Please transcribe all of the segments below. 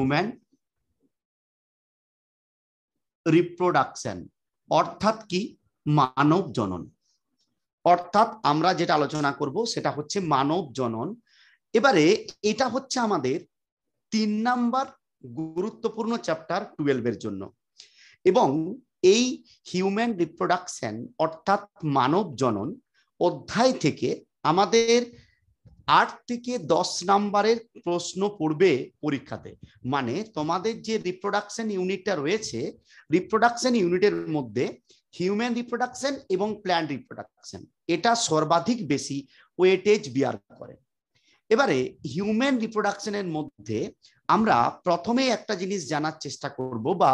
Human reproduction অর্থাৎ কি মানব জনন। অর্থাৎ আমরা যেটা আলোচনা করব সেটা হচ্ছে মানব জনন। এবারে এটা হচ্ছে আমাদের 3 নাম্বার গুরুত্বপূর্ণ চ্যাপ্টার 12 এর জন্য। এবং এই হিউম্যান রিপ্রোডাকশন অর্থাৎ মানব জনন অধ্যায় থেকে আমাদের 8 থেকে 10 নাম্বারের প্রশ্ন পড়বে পরীক্ষাতে। মানে তোমাদের যে রিপ্রোডাকশন ইউনিটটা রয়েছে, রিপ্রোডাকশন ইউনিটের মধ্যে হিউম্যান রিপ্রোডাকশন এবং প্ল্যান্ট রিপ্রোডাকশন এটা সর্বাধিক বেশি ওয়েটেজ বিয়ার করে। এবারে হিউম্যান রিপ্রোডাকশনের মধ্যে আমরা প্রথমে একটা জিনিস জানার চেষ্টা করব, বা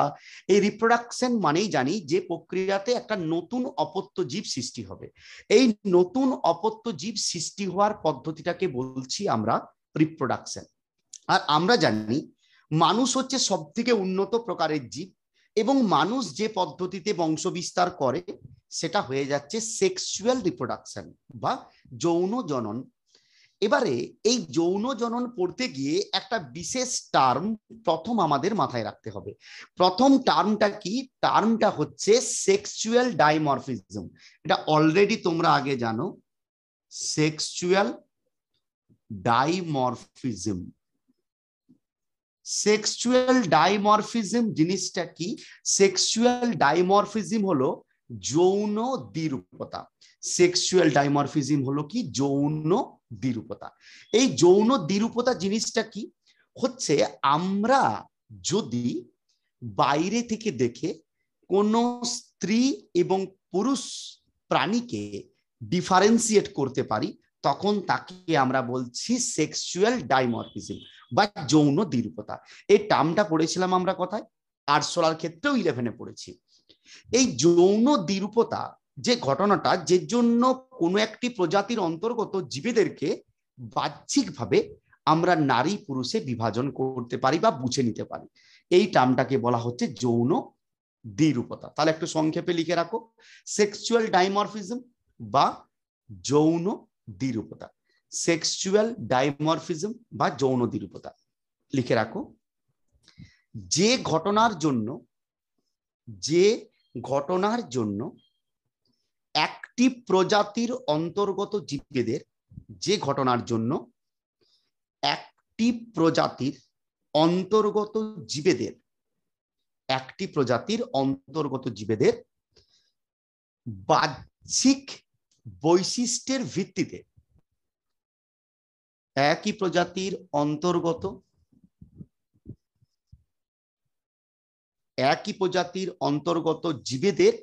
এই রিপ্রোডাকশন মানেই জানি যে প্রক্রিয়াতে একটা নতুন অপত্য জীব সৃষ্টি হবে। এই নতুন অপত্য জীব সৃষ্টি হওয়ার পদ্ধতিটাকে বলছি আমরা রিপ্রোডাকশন। আর আমরা জানি মানুষ হচ্ছে সব থেকে উন্নত প্রকারের জীব, এবং মানুষ যে পদ্ধতিতে বংশবিস্তার করে সেটা হয়ে যাচ্ছে সেক্সুয়াল রিপ্রোডাকশন বা যৌন জনন। এবারে এই যৌন জনন পড়তে গিয়ে একটা বিশেষ টার্ম প্রথম আমাদের মাথায় রাখতে হবে। প্রথম টার্মটা কি? টার্মটা হচ্ছে সেক্সুয়াল ডাইমরফিজম। এটা অলরেডি তোমরা আগে জানো, সেক্সুয়াল ডাইমরফিজম। সেক্সুয়াল ডাইমরফিজম জিনিসটা কি? সেক্সুয়াল ডাইমরফিজম হলো যৌন দ্বিরূপতা। সেক্সুয়াল ডাইমরফিজম হলো কি? যৌন দ্বিরূপতা। এই যৌন দ্বিরূপতা জিনিসটা কি হচ্ছে, আমরা যদি বাইরে থেকে দেখে কোনো স্ত্রী এবং পুরুষ প্রাণীকে ডিফারেন্সিয়েট করতে পারি, তখন তাকে আমরা বলছি সেক্সুয়াল ডাইমরফিজম বা যৌন দ্বিরূপতা। এই টার্মটা পড়েছিলাম আমরা কোথায়? আরশোলার ক্ষেত্রেও 11-এ পড়েছি। এই যৌন দ্বিরূপতা যে ঘটনাটা, যে জন্য কোনো একটি প্রজাতির অন্তর্গত জীবেদেরকে বাহ্যিকভাবে আমরা নারী পুরুষে বিভাজন করতে পারি বা বুঝে নিতে পারি, এই টার্মটাকে বলা হচ্ছে যৌন দ্বিরূপতা। তাহলে একটু সংক্ষেপে লিখে রাখো, সেক্সুয়াল ডাইমরফিজম বা যৌন দ্বিরূপতা। সেক্সুয়াল ডাইমরফিজম বা যৌন দ্বিরূপতা লিখে রাখো। যে ঘটনার জন্য একটি প্রজাতির অন্তর্গত জীবেদের, যে ঘটনার জন্য একটি প্রজাতির অন্তর্গত জীবেদের, একটি প্রজাতির অন্তর্গত জীবেদের বাহ্যিক বৈশিষ্ট্যের ভিত্তিতে, একই প্রজাতির অন্তর্গত জীবেদের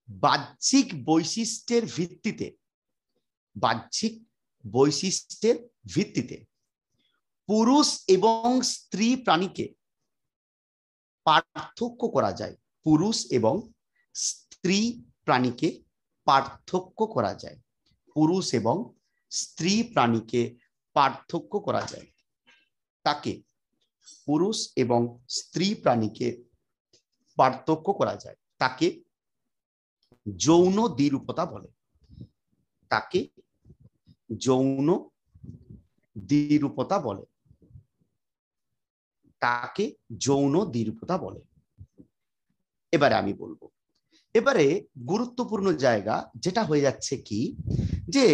বাহ্যিক বৈশিষ্ট্যের ভিত্তিতে পুরুষ এবং স্ত্রী প্রাণীকে পার্থক্য করা যায়। পুরুষ এবং স্ত্রী প্রাণীকে পার্থক্য করা যায়। পুরুষ এবং স্ত্রী প্রাণীকে পার্থক্য করা যায়। তাকে পুরুষ এবং স্ত্রী প্রাণীকে পার্থক্য করা যায়, তাকে যৌন দ্বিরূপতা বলে। তাকে যৌন দ্বিরূপতা বলে। তাকে যৌন দ্বিরূপতা বলে। এবারে আমি বলবো, এবারে গুরুত্বপূর্ণ জায়গা যেটা হয়ে যাচ্ছে কি, যে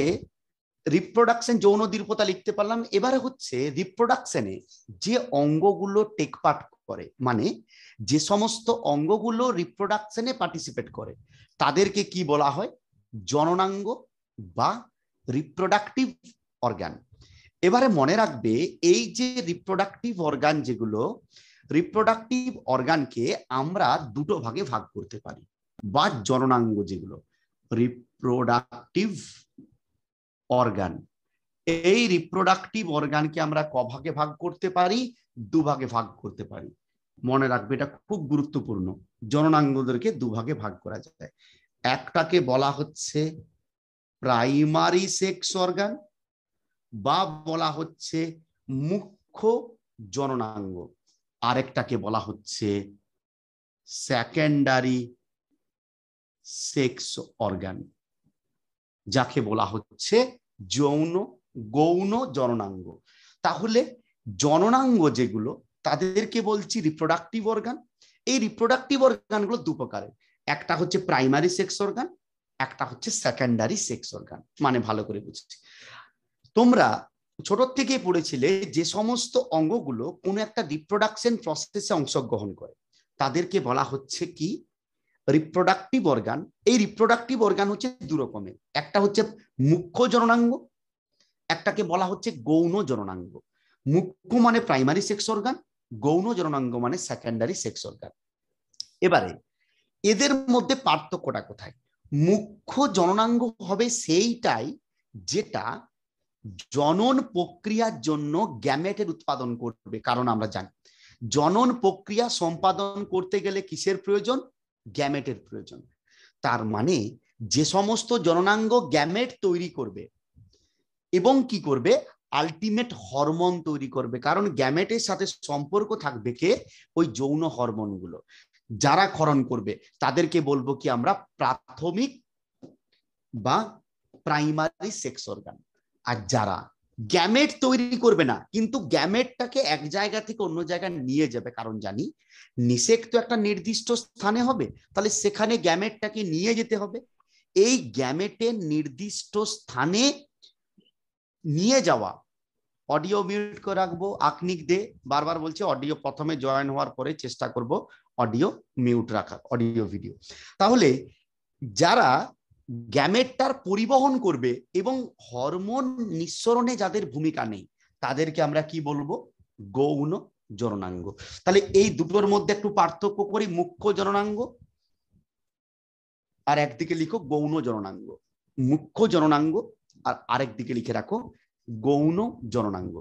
রিপ্রোডাকশন যৌন দ্বিরূপতা লিখতে পারলাম। এবারে হচ্ছে রিপ্রোডাকশনে যে অঙ্গগুলো টেক পার্ট করে, মানে যে সমস্ত অঙ্গগুলো রিপ্রোডাকশনে পার্টিসিপেট করে, তাদেরকে কি বলা হয়? জননাঙ্গ বা রিপ্রোডাক্টিভ অর্গান। এবারে মনে রাখবে, এই যে রিপ্রোডাক্টিভ অর্গান, যেগুলো রিপ্রোডাক্টিভ অর্গানকে আমরা দুটো ভাগে ভাগ করতে পারি, বা জননাঙ্গ যেগুলো রিপ্রোডাক্টিভ অর্গান, এই রিপ্রোডাক্টিভ অর্গানকে আমরা কভাগে ভাগ করতে পারি? দুভাগে ভাগ করতে পারি। মনে রাখবে, এটা খুব গুরুত্বপূর্ণ। জননাঙ্গদেরকে দুভাগে ভাগ করা যায়। একটাকে বলা হচ্ছে প্রাইমারি সেক্স অর্গান, বা বলা হচ্ছে মুখ্য জননাঙ্গ। আরেকটাকে বলা হচ্ছে সেকেন্ডারি সেক্স অর্গান, যাকে বলা হচ্ছে গৌণ জননাঙ্গ। তাহলে জননাঙ্গ যেগুলো, তাদেরকে বলছি রিপ্রোডাক্টিভ অর্গান। এই রিপ্রোডাক্টিভ অর্গানগুলো দু প্রকারের, একটা হচ্ছে প্রাইমারি সেক্স অর্গান, একটা হচ্ছে সেকেন্ডারি সেক্স অর্গান। মানে ভালো করে বুঝছি, তোমরা ছোট থেকে পড়েছিলে যে সমস্ত অঙ্গগুলো কোনো একটা রিপ্রোডাকশন প্রসেসে অংশগ্রহণ করে তাদেরকে বলা হচ্ছে কি রিপ্রোডাক্টিভ অর্গান। এই রিপ্রোডাক্টিভ অর্গান হচ্ছে দু রকমের, একটা হচ্ছে মুখ্য জননাঙ্গ, একটাকে বলা হচ্ছে গৌণ জননাঙ্গ। মুখ্য মানে প্রাইমারি সেক্স অর্গান, গৌণ জননাঙ্গ মানে সেকেন্ডারি সেক্স অর্গান। এবারে এদের মধ্যে পার্থক্যটা কোথায়? মুখ্য জননাঙ্গ হবে সেইটাই যেটা জনন প্রক্রিয়ার জন্য গ্যামেটের উৎপাদন করবে। কারণ আমরা জানি জনন প্রক্রিয়া সম্পাদন করতে গেলে কিসের প্রয়োজন? গ্যামেটের প্রয়োজন। তার মানে যে সমস্ত জননাঙ্গ গ্যামেট তৈরি করবে এবং কি করবে, আলটিমেট হরমোন তৈরি করবে। কারণ গ্যামেটের সাথে সম্পর্ক থাকবে কে? ওই যৌন হরমোনগুলো। যারা ক্ষরণ করবে তাদেরকে বলবো কি আমরা প্রাথমিক বা প্রাইমারি সেক্স অর্গান। আর যারা গ্যামেট তৈরি করবে না কিন্তু গ্যামেটটাকে এক জায়গা থেকে অন্য জায়গায় নিয়ে যাবে, কারণ জানি নিষেক তো একটা নির্দিষ্ট স্থানে হবে, তাহলে সেখানে গ্যামেটটাকে নিয়ে যেতে হবে। এই গ্যামেটের নির্দিষ্ট স্থানে নিয়ে যাওয়া, অডিও মিউট করে রাখবো, আকনিক দে, বারবার বলছি অডিও প্রথমে জয়েন হওয়ার পরে চেষ্টা করব অডিও মিউট রাখা, অডিও ভিডিও। তাহলে যারা গ্যামেটটার পরিবহন করবে এবং হরমোন নিঃসরণে যাদের ভূমিকা নেই তাদেরকে আমরা কি বলবো? গৌণ জননাঙ্গ। তাহলে এই দুটোর মধ্যে একটু পার্থক্য করি, মুখ্য জননাঙ্গ আর একদিকে লিখো গৌণ জননাঙ্গ। মুখ্য জননাঙ্গ আর আরেকদিকে লিখে রাখো গৌণ জননাঙ্গ।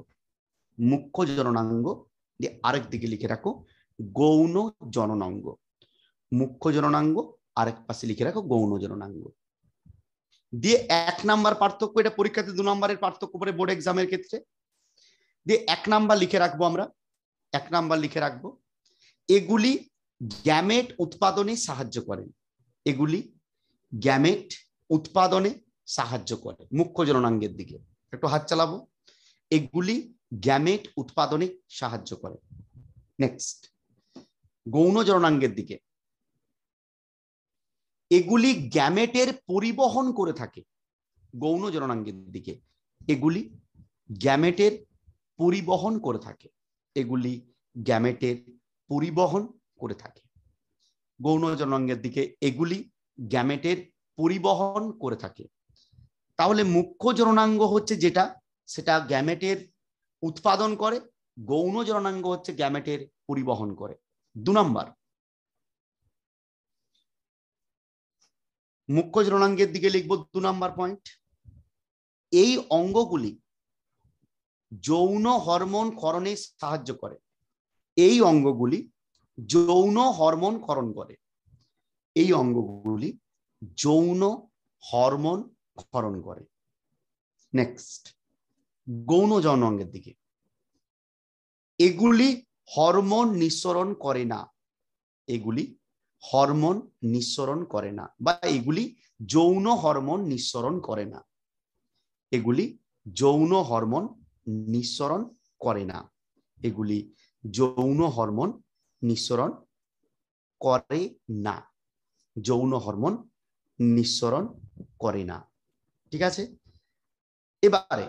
মুখ্য জননাঙ্গ দিয়ে আরেকদিকে লিখে রাখো গৌণ জননাঙ্গ। মুখ্য জননাঙ্গ আরেক পাশে লিখে রাখো গৌণ জননাঙ্গ। দিয়ে 1 নাম্বার পার্থক্য, এটা পরীক্ষাতে 2 নম্বরের পার্থক্য পরে বোর্ড এক্সামের ক্ষেত্রে। দিয়ে 1 নাম্বার লিখে রাখবো আমরা, 1 নাম্বার লিখে রাখবো এগুলি গ্যামেট উৎপাদনে সাহায্য করে। এগুলি গ্যামেট উৎপাদনে সাহায্য করে। মুখ্য জননাঙ্গের দিকে একটু হাত চালাবো, এগুলি গ্যামেট উৎপাদনে সাহায্য করে। নেক্সট গৌণ জননাঙ্গের দিকে, এগুলি গ্যামেটের পরিবহন করে থাকে। গৌণ জননাঙ্গের দিকে এগুলি গ্যামেটের পরিবহন করে থাকে, এগুলি গ্যামেটের পরিবহন করে থাকে। গৌণ জননাঙ্গের দিকে এগুলি গ্যামেটের পরিবহন করে থাকে। তাহলে মুখ্য জননাঙ্গ হচ্ছে যেটা, সেটা গ্যামেটের উৎপাদন করে, গৌণ জননাঙ্গ হচ্ছে গ্যামেটের পরিবহন করে। 2 নম্বর মুখ্য জননাঙ্গের দিকে লিখবো 2 নম্বর পয়েন্ট, এই অঙ্গগুলি যৌন হরমোন ক্ষরণে সাহায্য করে। এই অঙ্গগুলি যৌন হরমোন ক্ষরণ করে। এই অঙ্গগুলি যৌন হরমোন ক্ষরণ করে। নেক্সট গৌণ জননাঙ্গের দিকে, এগুলি হরমোন নিঃসরণ করে না। এগুলি হরমোন নিঃসরণ করে না বা এগুলি যৌন হরমোন নিঃসরণ করে না। এগুলি যৌন হরমোন নিঃসরণ করে না। এগুলি যৌন হরমোন নিঃসরণ করে না। যৌন হরমোন নিঃসরণ করে না। ঠিক আছে, এবারে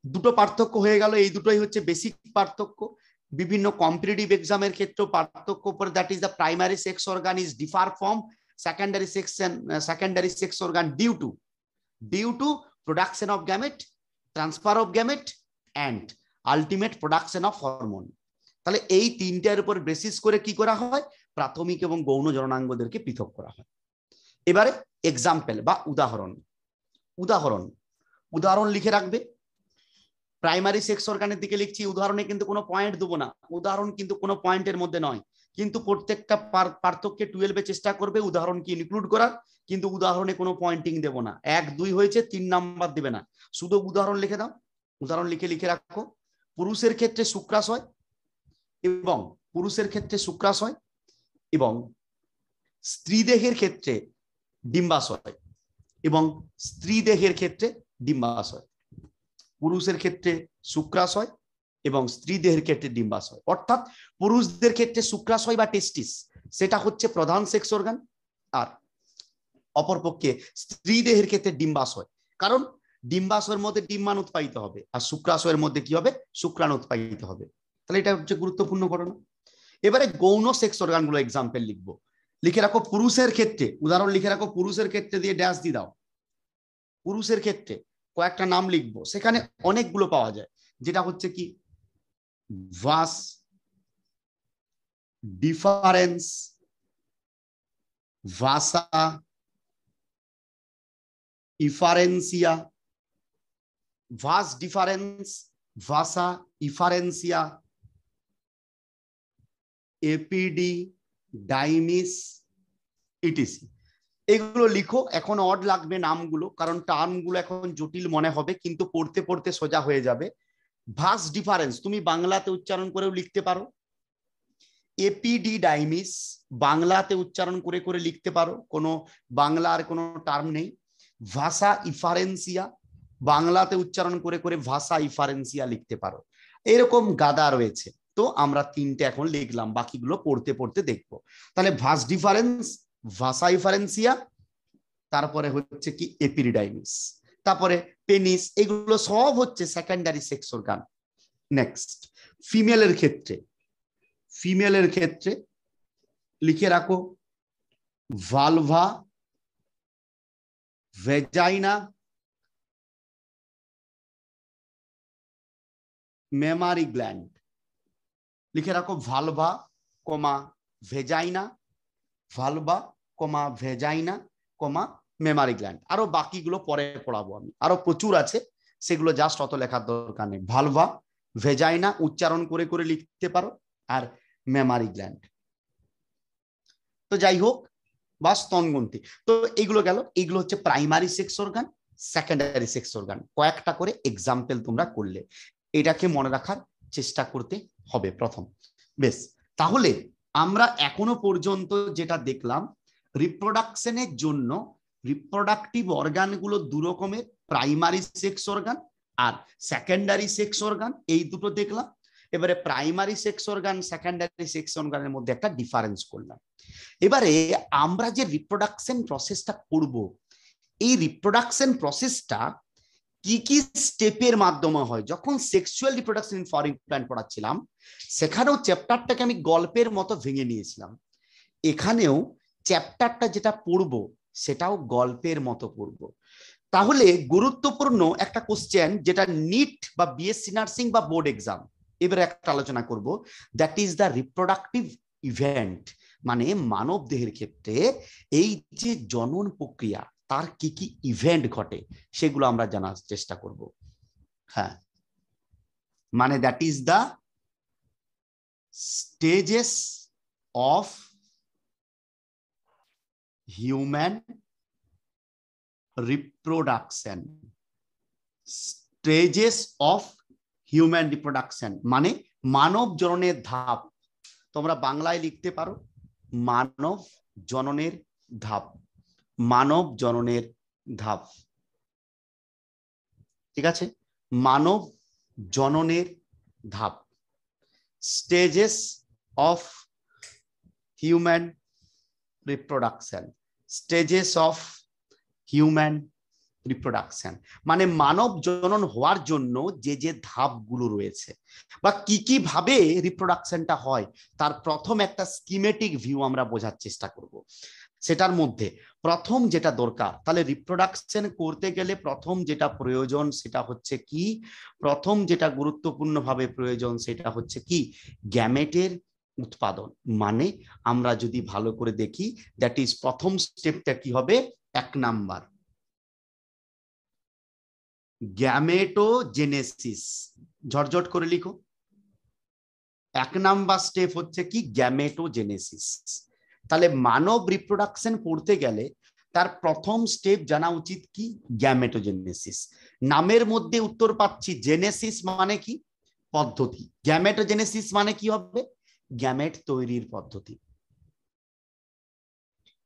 দুটো পার্থক্য হয়ে গেল, এই দুটোই হচ্ছে বেসিক পার্থক্য। বিভিন্ন কম্পিটিটিভ এক্সামের ক্ষেত্রে পার্থক্য পরে, that is the primary sex organ is differ from secondary sex organ due to production of gamete, transfer of gamete and ultimate production of hormone। তাহলে এই তিনটার উপর বেসিস করে কি করা হয়? প্রাথমিক এবং গৌণ জননাঙ্গদেরকে পৃথক করা হয়। এবারে এক্সাম্পল বা উদাহরণ, উদাহরণ লিখে রাখবে। প্রাইমারি সেক্স অর্গানের দিকে লিখছি, উদাহরণে কিন্তু কোনো পয়েন্ট দেবো না, উদাহরণ কিন্তু কোনো পয়েন্টের মধ্যে নয়, কিন্তু প্রত্যেকটা পার্থক্যে 12-এ চেষ্টা করবে উদাহরণ কি ইনক্লুড করার, কিন্তু উদাহরণে কোনো পয়েন্টিং দেবো না। 1, 2 হয়েছে 3 নাম্বার দেবে না, শুধু উদাহরণ লিখে দাও। উদাহরণ লিখে রাখো, পুরুষের ক্ষেত্রে শুক্রাশয় এবং স্ত্রী দেহের ক্ষেত্রে ডিম্বাশয় এবং স্ত্রী দেহের ক্ষেত্রে ডিম্বাশয়। পুরুষের ক্ষেত্রে শুক্রাশয় এবং স্ত্রী দেহের ক্ষেত্রে ডিম্বাশয়। অর্থাৎ পুরুষদের ক্ষেত্রে শুক্রাশয় বা টেস্টিস সেটা হচ্ছে প্রধান সেক্স অর্গান, আর অপরপক্ষে স্ত্রী দেহের ক্ষেত্রে ডিম্বাশয়, কারণ ডিম্বাশয়ের মধ্যে ডিম্বাণু উৎপাদিত হবে আর শুক্রাশয়ের মধ্যে কি হবে, শুক্রাণু উৎপাদিত হবে। তাহলে এটা হচ্ছে গুরুত্বপূর্ণ ঘটনা। এবারে গৌণ সেক্স অর্গানগুলো এক্সাম্পল লিখবো, লিখে রাখো পুরুষের ক্ষেত্রে, উদাহরণ লিখে রাখো পুরুষের ক্ষেত্রে দিয়ে ড্যাশ দিয়ে দাও। পুরুষের ক্ষেত্রে কয়েকটা নাম লিখবো, সেখানে অনেকগুলো পাওয়া যায়, যেটা হচ্ছে কি ভাস ডিফারেন্স, ভাসা ইফারেন্সিয়া, ভাস ডিফারেন্স, ভাসা ইফারেন্সিয়া, এপিডি, ডাইমিস, ইটিসি। এগুলো লিখো, এখন অড লাগবে নামগুলো, কারণ টার্মগুলো এখন জটিল মনে হবে, কিন্তু পড়তে পড়তে সোজা হয়ে যাবে। ভাস ডিফারেন্স তুমি বাংলাতে উচ্চারণ করেও লিখতে পারো, এপিডি ডাইমিস বাংলাতে উচ্চারণ করে করে লিখতে পারো, কোনো বাংলার কোনো টার্ম নেই। ভাষা ইফারেন্সিয়া বাংলাতে উচ্চারণ করে করে ভাষা ইফারেন্সিয়া লিখতে পারো। এরকম গাদা রয়েছে, তো আমরা তিনটে এখন লিখলাম, বাকিগুলো পড়তে পড়তে দেখবো। তাহলে ভাস ডিফারেন্স, ভাষা ইফারেন্সিয়া, তারপরে হচ্ছে কি এপিডিডাইমিস, তারপরে পেনিস, এগুলো সব হচ্ছে সেকেন্ডারি সেক্স অর্গান। নেক্সট ফিমেলের ক্ষেত্রে, ফিমেলের ক্ষেত্রে লিখে রাখো ভালভা, ভেজাইনা, মেমারি গ্ল্যান্ড। লিখে রাখো ভালভা কমা ভেজাইনা, ভালভা কমা ভেজাইনা কমা মেমারি গ্ল্যান্ড। আরো বাকিগুলো পরে পড়াবো আমি, আরো প্রচুর আছে, সেগুলো জাস্ট অত লেখার দরকার নেই। ভালভা ভেজাইনা উচ্চারণ করে করে লিখতে পারো, আর মেমারি গ্ল্যান্ড। তো যাই হোক, বা স্তনগ্রন্থি, তো এইগুলো গেল, এইগুলো হচ্ছে primary sex organ, secondary sex organ. কয়েকটা করে এক্সাম্পল তোমরা করলে, এটাকে মনে রাখার চেষ্টা করতে হবে প্রথম। বেশ, তাহলে আমরা এখনো পর্যন্ত যেটা দেখলাম, রিপ্রোডাকশনের জন্য রিপ্রোডাক্টিভ অর্গানগুলো দু রকমের, প্রাইমারি সেক্স অর্গান আর সেকেন্ডারি সেক্স অর্গান, এই দুটো দেখলাম। এবারে primary sex organ secondary sex অর্গানের মধ্যে একটা ডিফারেন্স করলাম। এবারে আমরা যে রিপ্রোডাকশন প্রসেসটা করব, এই রিপ্রোডাকশন প্রসেসটা কি কি স্টেপের মাধ্যমে হয়। যখন sexual reproduction in foreign plant পড়াচ্ছিলাম, সেখানেও চ্যাপ্টারটাকে আমি গল্পের মতো ভেঙে নিয়েছিলাম। এখানেও চ্যাপ্টারটা যেটা পড়ব সেটাও গল্পের মতো পড়ব। তাহলে গুরুত্বপূর্ণ একটা কোশ্চেন, যেটা নিট বা বিএসসি নার্সিং বা বোর্ড এক্সাম, এবারে একটা আলোচনা করব, that is the reproductive event. মানে মানব দেহের ক্ষেত্রে এই যে জনন প্রক্রিয়া, তার কি কি ইভেন্ট ঘটে, সেগুলো আমরা জানার চেষ্টা করব। হ্যাঁ, মানে that is the stages of human reproduction, stages of human reproduction মানে মানব জননের ধাপ। তোমরা বাংলায় লিখতে পারো মানব জননের ধাপ, মানব জননের ধাপ, ঠিক আছে, মানব জননের ধাপ, stages of human reproduction, stages of human reproduction মানে মানব জনন হওয়ার জন্য যে যে ধাপগুলো রয়েছে বা কি কি ভাবে রিপ্রোডাকশনটা হয়, তার প্রথম একটা স্কিমেটিক ভিউ আমরা বোঝার চেষ্টা করব। সেটার মধ্যে প্রথম যেটা দরকার, তাহলে রিপ্রোডাকশন করতে গেলে প্রথম যেটা প্রয়োজন সেটা হচ্ছে কি, প্রথম যেটা গুরুত্বপূর্ণভাবে প্রয়োজন সেটা হচ্ছে কি, গ্যামেটের উৎপাদন। মানে আমরা যদি ভালো করে দেখি, দ্যাট ইজ প্রথম স্টেপটা কি হবে, 1 নাম্বার গ্যামেটোজেনেসিস। ঝটঝট করে লিখো, 1 নাম্বার স্টেপ হচ্ছে কি, গ্যামেটোজেনেসিস। তাহলে মানব রিপ্রোডাকশন পড়তে গেলে তার প্রথম স্টেপ জানা উচিত কি, গ্যামেটোজেনেসিস। নামের মধ্যে উত্তর পাচ্ছি, জেনেসিস মানে কি, পদ্ধতি, গ্যামেটোজেনেসিস মানে কি হবে, গ্যামেট তৈরির পদ্ধতি।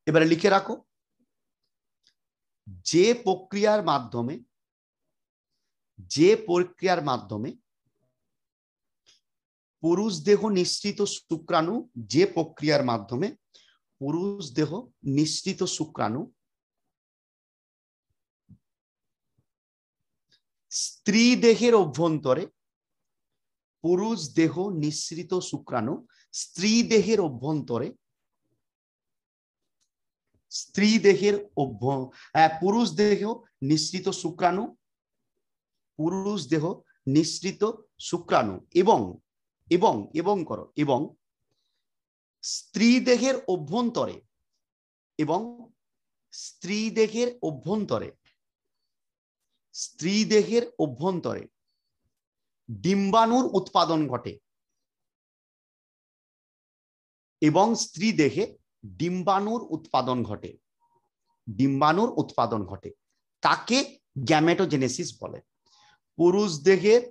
এবারে লিখে রাখো, যে প্রক্রিয়ার মাধ্যমে পুরুষ দেহ নিঃসৃত শুক্রাণু যে প্রক্রিয়ার মাধ্যমে পুরুষ দেহ নিঃসৃত শুক্রাণু স্ত্রী দেহের অভ্যন্তরে, পুরুষ দেহ নিঃসৃত শুক্রাণু স্ত্রী দেহের অভ্যন্তরে, স্ত্রী দেহের পুরুষ দেহ নিঃসৃত শুক্রাণু, পুরুষ দেহ নিঃসৃত শুক্রাণু এবং এবং এবং করো এবং স্ত্রী দেহের অভ্যন্তরে, এবং স্ত্রী দেহের অভ্যন্তরে, স্ত্রী দেহের অভ্যন্তরে ডিম্বাণুর উৎপাদন ঘটে, এবং স্ত্রী দেহে ডিম্বাণুর উৎপাদন ঘটে, ডিম্বাণুর উৎপাদন ঘটে, তাকে গ্যামেটোজেনেসিস বলে। পুরুষ দেহের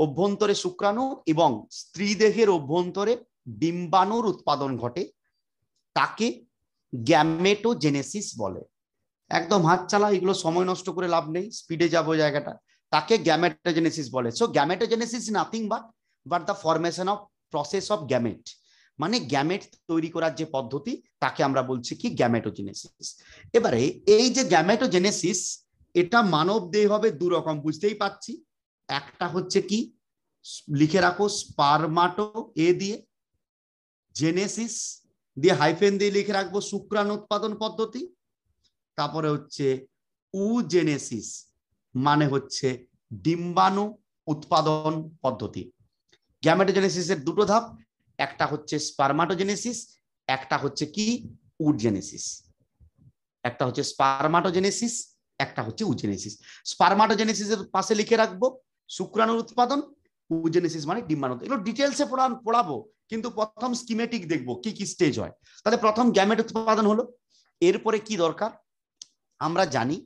অভ্যন্তরে শুক্রাণু এবং স্ত্রী দেহের অভ্যন্তরে ডিম্বাণুর উৎপাদন ঘটে, তাকে গ্যামেটোজেনেসিস বলে। একদম হাত চালা, এগুলো সময় নষ্ট করে লাভ নেই, স্পিডে যাবো জায়গাটা। তাকে গ্যামেটোজেনেসিস বলে। So gametogenesis nothing but the formation of process of gamete, মানে গ্যামেট তৈরি করার যে পদ্ধতি তাকে আমরা বলছি কি গ্যামেটোজেনেসিস। এবারে এই যে গ্যামেটোজেনেসিস, এটা মানব দেহে হবে দু রকম, বুঝতেই পাচ্ছি। একটা হচ্ছে কি, লিখে রাখো স্পারমাটো এ দিয়ে, জেনেসিস দিয়ে হাইফেন দিয়ে লিখে রাখবো শুক্রাণু উৎপাদন পদ্ধতি। তারপরে হচ্ছে উজেনেসিস, মানে হচ্ছে ডিম্বাণু উৎপাদন পদ্ধতি। গ্যামেটোজেনেসিসের দুটো ধাপ, একটা হচ্ছে স্পারমাটোজেনেসিস, একটা হচ্ছে কি উজেনেসিস। একটা হচ্ছে স্পারমাটোজেনেসিস, একটা হচ্ছে উজেনেসিস। স্পারমাটোজেনেসিসের পাশে লিখে রাখবো শুক্রাণুর উৎপাদন, উজেনেসিস মানে ডিম্বাণু। এগুলো ডিটেলসে পড়াবো, কিন্তু প্রথম স্কিমেটিক দেখবো কি কি স্টেজ হয়। তাহলে প্রথম গ্যামেট উৎপাদন হলো, এরপরে কি দরকার আমরা জানি,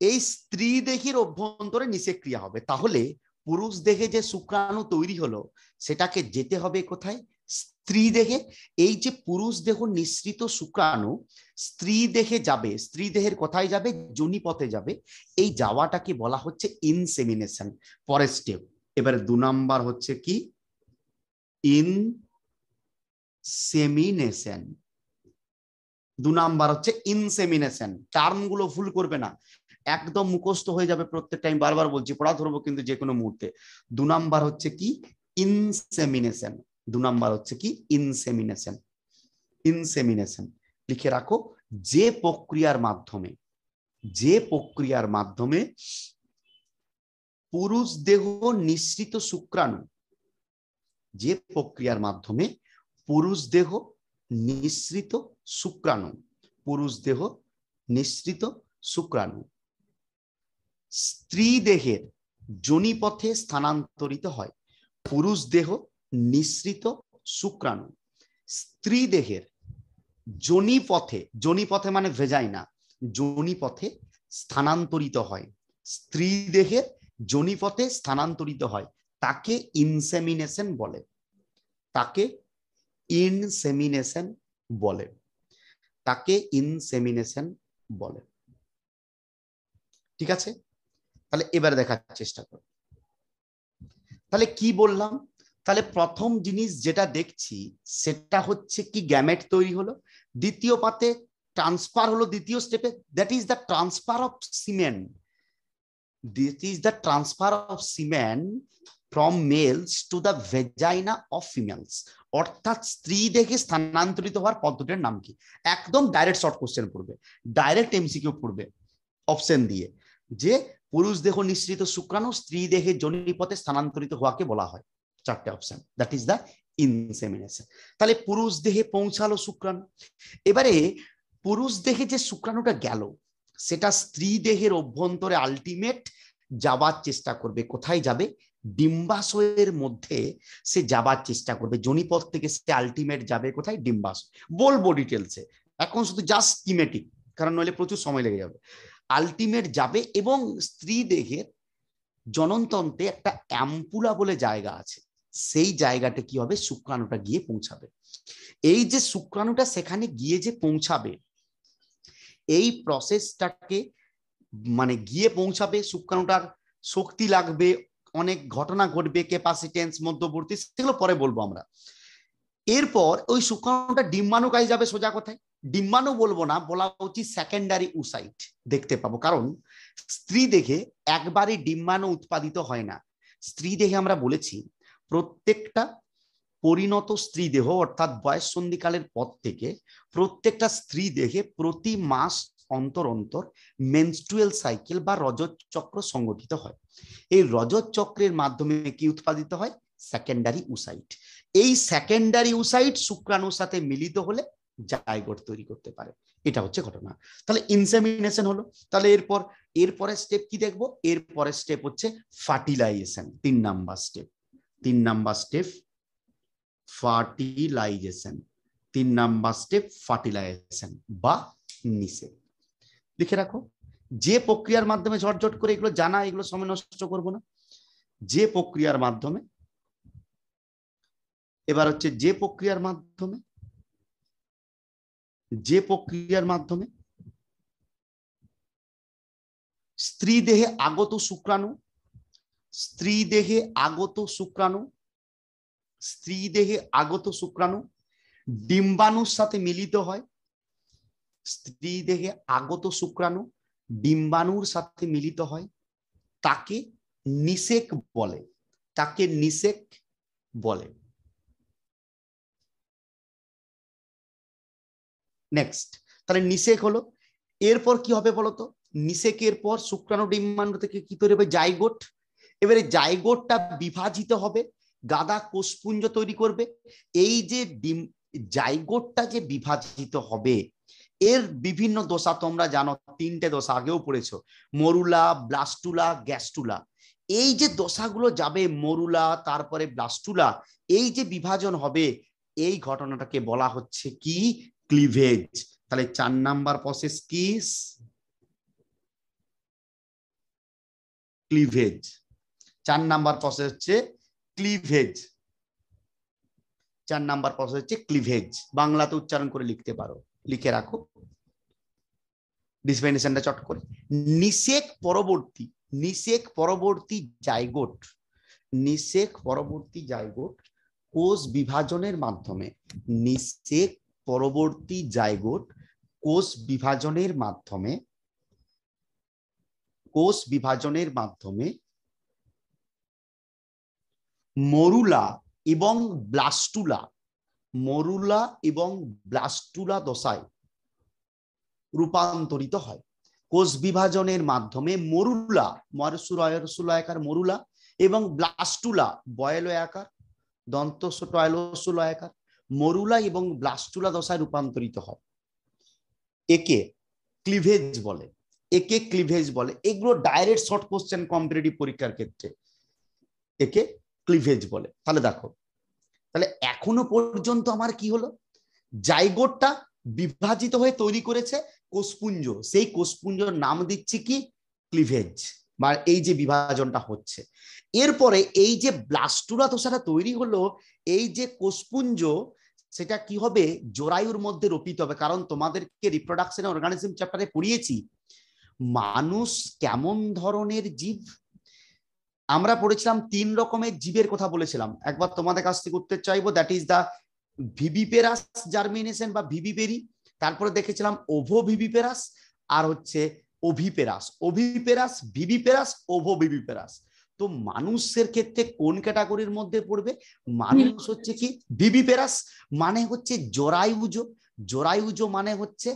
এই স্ত্রী দেহের অভ্যন্তরে নিষেক্রিয়া হবে। তাহলে পুরুষ দেহে যে শুক্রাণু তৈরি হলো সেটাকে যেতে হবে কোথায়, স্ত্রী দেহে। এই যে পুরুষ দেহ নিঃসৃত শুক্রাণু স্ত্রী দেহে যাবে, স্ত্রী দেহের কোথায় যাবে, যোনিপথে যাবে। এই যাওয়াটাকে বলা হচ্ছে ইনসেমিনেশন। পরের স্টেপ, এবারে 2 নাম্বার হচ্ছে কি ইনসেমিনেশন। 2 নাম্বার হচ্ছে ইনসেমিনেশন। টার্মগুলো ভুল করবে না, একদম মুখস্থ হয়ে যাবে প্রত্যেক টাইম। বারবার বলছি, পড়া ধরবো কিন্তু যে কোনো মুহূর্তে। 2 নাম্বার হচ্ছে কি ইনসেমিনেশন। 2 নাম্বার হচ্ছে কি ইনসেমিনেশন। ইনসেমিনেশন লিখে রাখো, যে প্রক্রিয়ার মাধ্যমে, যে প্রক্রিয়ার মাধ্যমে পুরুষ দেহ নিঃসৃত শুক্রাণু, যে প্রক্রিয়ার মাধ্যমে পুরুষ দেহ নিঃসৃত শুক্রাণু, পুরুষ দেহ নিঃসৃত শুক্রাণু স্ত্রী দেহের যোনিপথে স্থানান্তরিত হয়। পুরুষ দেহ নিঃসৃত শুক্রাণু স্ত্রী দেহের যোনিপথে, যোনিপথে মানে ভেজাইনা, যোনিপথে স্থানান্তরিত হয়, স্ত্রী দেহের যোনিপথে স্থানান্তরিত হয়, তাকে ইনসেমিনেশন বলে, তাকে ইনসেমিনেশন বলে, তাকে ইনসেমিনেশন বলে। ঠিক আছে, তাহলে এবার দেখার চেষ্টা করো। তাহলে কি বললাম, তাহলে প্রথম জিনিস যেটা দেখছি সেটা হচ্ছে কি গ্যামেট তৈরি হলো, দ্বিতীয় পাতে ট্রান্সফার হলো, দ্বিতীয় স্টেপে, that is the transfer of semen. This is the transfer of semen from males to the vagina of females. অর্থাৎ স্ত্রী দেহে স্থানান্তরিত হওয়ার পদ্ধতির নাম কি? একদম ডাইরেক্ট শর্ট কোশ্চেন পড়বে, ডাইরেক্ট এমসিকিউ পড়বে অপশন দিয়ে, যে পুরুষ দেহ নিঃসৃত শুক্রাণু স্ত্রী দেহে যোনিপথে স্থানান্তরিত হওয়াকে বলা হয়। 4টে option, that is the insemination. তাহলে পুরুষ দেহে পৌঁছালো শুক্রাণু, এবারে পুরুষ দেহে যে শুক্রাণুটা গেল সেটা স্ত্রী দেহের অভ্যন্তরে আলটিমেট যাবার চেষ্টা করবে। কোথায় যাবে? ডিম্বাশয়ের মধ্যে সে যাবার চেষ্টা করবে। যোনিপথ থেকে সে আলটিমেট যাবে কোথায়? ডিম্বাশয়। বলবো ডিটেলসে, এখন শুধু জাস্ট স্কিমেটিক, কারণ নইলে প্রচুর সময় লেগে যাবে। আলটিমেট যাবে এবং স্ত্রী দেহের জননতন্ত্রে একটা অ্যাম্পুলা বলে জায়গা আছে, সেই জায়গাটা কি হবে? শুক্রাণুটা গিয়ে পৌঁছাবে। এই যে শুক্রাণুটা সেখানে গিয়ে যে পৌঁছাবে, এই প্রসেসটাকে মানে গিয়ে পৌঁছাবে, শুক্রাণুটার শক্তি লাগবে, অনেক ঘটনা ঘটবে, ক্যাপাসিটেন্স, মধ্যবর্তী, সেগুলো পরে বলবো আমরা। এরপর ওই শুক্রাণুটা ডিম্বাণু কাজে যাবে। সোজা কথায় ডিম্বাণু বলবো না, বলা উচিত সেকেন্ডারি উসাইট দেখতে পাবো। কারণ স্ত্রী দেহে একবারই ডিম্বাণু উৎপাদিত হয় না। স্ত্রী দেহে আমরা বলেছি প্রত্যেকটা পরিণত স্ত্রী দেহ অর্থাৎ বয়স সন্ধিকালের পর থেকে প্রত্যেকটা স্ত্রী দেহে প্রতি মাস অন্তর অন্তর মেনস্ট্রুয়াল সাইকেল বা রজত চক্র সংগঠিত হয়। এই রজত চক্রের মাধ্যমে কি উৎপাদিত হয়? Secondary oocyte. এই সেকেন্ডারি উসাইট শুক্রাণুর সাথে মিলিত হলে জাইগোট তৈরি করতে পারে। এটা হচ্ছে ঘটনা। তাহলে ইনসেমিনেশন হলো। তাহলে এরপরে স্টেপ কি দেখবো? এরপরে স্টেপ হচ্ছে fertilization. 3 number step. 3 number step fertilization. 3 number step fertilization বা নিষেক। লিখে রাখো। যে প্রক্রিয়ার মাধ্যমে ঝটঝট করে এগুলো জানা, এগুলো সময় নষ্ট করবো না। যে প্রক্রিয়ার মাধ্যমে, এবার হচ্ছে যে প্রক্রিয়ার মাধ্যমে স্ত্রী দেহে আগত শুক্রাণু ডিম্বাণুর সাথে মিলিত হয়। স্ত্রী দেহে আগত শুক্রাণু ডিম্বাণুর সাথে মিলিত হয়, তাকে নিষেক বলে। নেক্সট, তাহলে নিষেক হলো। এরপর কি হবে বলতো? নিষেকের পর শুক্রাণু ডিম্বাণু থেকে কি তৈরি হবে? জাইগোট। এবারে জাইগোটটা বিভাজিত হবে, গাদা কোষপুঞ্জ তৈরি করবে। এই যে জাইগোটটা যে বিভাজিত হবে, এর বিভিন্ন দশা তোমরা জানো, 3টে দশা আগেও পড়েছো, মরুলা, ব্লাস্টুলা, গ্যাস্টুলা। এই যে দশাগুলো যাবে, মরুলা তারপরে ব্লাস্টুলা, এই যে বিভাজন হবে, এই ঘটনাটাকে বলা হচ্ছে কি? ক্লিভেজ। তাহলে 4 নাম্বার প্রসেস কি? ক্লিভেজ। 4 নাম্বার প্রসেস হচ্ছে ক্লিভেজ। 4 নাম্বার প্রসেস হচ্ছে ক্লিভেজ। বাংলাতে উচ্চারণ করে লিখতে পারো, লিখে রাখো ডিসফাইনেশনটা চট করে। নিষেক পরবর্তী জাইগোট কোষ বিভাজনের মাধ্যমে, মরুলা এবং ব্লাস্টুলা দশায় রূপান্তরিত হয়। কোষ বিভাজনের মাধ্যমে মরুলা, মরুলা এবং ব্লাস্টুলা, বয়লয়াকার, দন্তস্বটয়লসুলয়াকার, মরুলা এবং ব্লাস্টুলা দশায় রূপান্তরিত হয়। একে ক্লিভেজ বলে। এগুলো ডাইরেক্ট শর্ট কোশ্চেন কম্পিটিটিভ পরীক্ষার ক্ষেত্রে একে ক্লিভেজ বলে। তাহলে দেখো, তাহলে এখনো পর্যন্ত আমার কি হলো? জাইগোটটা বিভাজিত হয়ে তৈরি করেছে কোষপুঞ্জ, সেই কোষপুঞ্জের নাম দিচ্ছি কি? ক্লিভেজ, বা এই যে বিভাজনটা হচ্ছে। এরপরে এই যে ব্লাস্টুলা দশাটা তৈরি হলো, এই যে কোষপুঞ্জ, সেটা কি হবে? জরায়ুর মধ্যে রোপিত হবে। কারণ তোমাদেরকে রিপ্রোডাকশন অর্গানিজম চ্যাপ্টারে পড়িয়েছি মানুষ কেমন ধরনের জীব। আমরা পড়েছিলাম 3 রকমের জীবের কথা বলেছিলাম। একবার তোমাদের কাছ থেকে উত্তর চাইবো, that is the viviparous germination বা ভিভিপেরি। তারপরে দেখেছিলাম ওভোভিভিপেরাস আর হচ্ছে ওভিপেরাস, ভিভিপেরাস, ওভোভিভিপেরাস। তো মানুষের ক্ষেত্রে কোন ক্যাটাগরির মধ্যে পড়বে? মানুষ হচ্ছে কি? ভিভিপেরাস, মানে হচ্ছে জরায়ুজ মানে হচ্ছে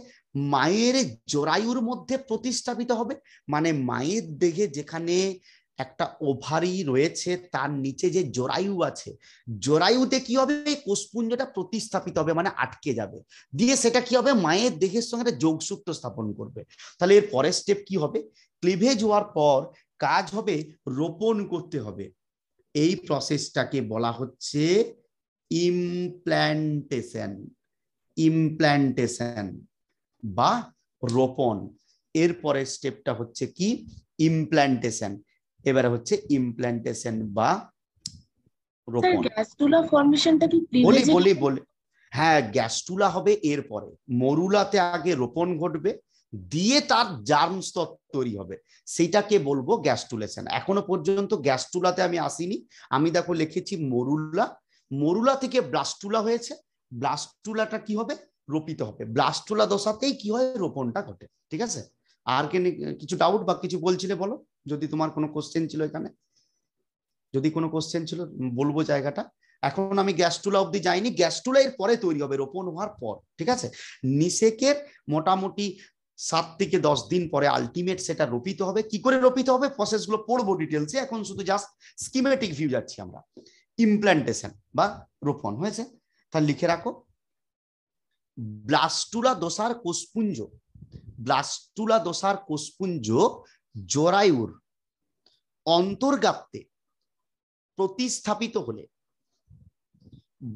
মায়ের জরায়ুর মধ্যে প্রতিস্থাপিত হবে। মানে মায়ের দেহে যেখানে একটা ওভারি রয়েছে, তার নিচে যে জরায়ু আছে, জরায়ুতে কি হবে? কোষপুঞ্জটা প্রতিস্থাপিত হবে, মানে আটকে যাবে, দিয়ে সেটা কি হবে? মায়ের দেহের সঙ্গে একটা যোগসূত্র স্থাপন করবে। তাহলে এর পরের স্টেপ কি হবে? ক্লিভেজ হওয়ার পর কাজ হবে রোপণ করতে হবে। এই প্রসেসটাকে বলা হচ্ছে ইমপ্ল্যান্টেশন বা রোপণ। এরপরে স্টেপটা হচ্ছে কি? ইমপ্ল্যান্টেশন। এবারে হচ্ছে ইমপ্ল্যান্টেশন বা রোপণ। গ্যাস্টুলা ফর্মেশনটা কি ক্লিভেজে? বলি হ্যাঁ, গ্যাস্টুলা হবে এরপরে। মরুলাতে আগে রোপণ ঘটবে, দিয়ে তার জার্ম স্তর তৈরি হবে, সেটাকে বলবো গ্যাস্ট্রুলেশন। এখনো পর্যন্ত গ্যাস্ট্রুলাতে আমি আসিনি, আমি দেখো লিখেছি মরুলা, মরুলা থেকে ব্লাস্টুলা হয়েছে, ব্লাস্টুলাটা কি হবে, রোপিত হবে, ব্লাস্টুলা দশাতেই কি হয়, রোপণটা ঘটে। ঠিক আছে, আর কিছু ডাউট বা কিছু বলছিলে বলো, যদি তোমার কোনো কোশ্চেন ছিল এখানে, যদি কোনো কোশ্চেন ছিল বলবো জায়গাটা। এখন আমি গ্যাস্ট্রুলা অবধি যাইনি, গ্যাস্ট্রুলা এর পরে তৈরি হবে রোপণ হওয়ার পর। ঠিক আছে, নিষেকের মোটামুটি 7 থেকে 10 দিন পরে আলটিমেট সেটা রোপিত হবে। কি করে রোপিত হবে প্রসেসগুলো পড়বো ডিটেলসে, এখন শুধু জাস্ট স্কিমেটিক ভিউ যাচ্ছি আমরা। ইমপ্ল্যান্টেশন বা রোপণ হয়েছে, তাহলে লিখে রাখো ব্লাস্টুলা দোসার কোষপুঞ্জ, ব্লাস্টুলা দোসার কোষপুঞ্জ জরায়ুর অন্তর্গাত্রে প্রতিস্থাপিত হলে,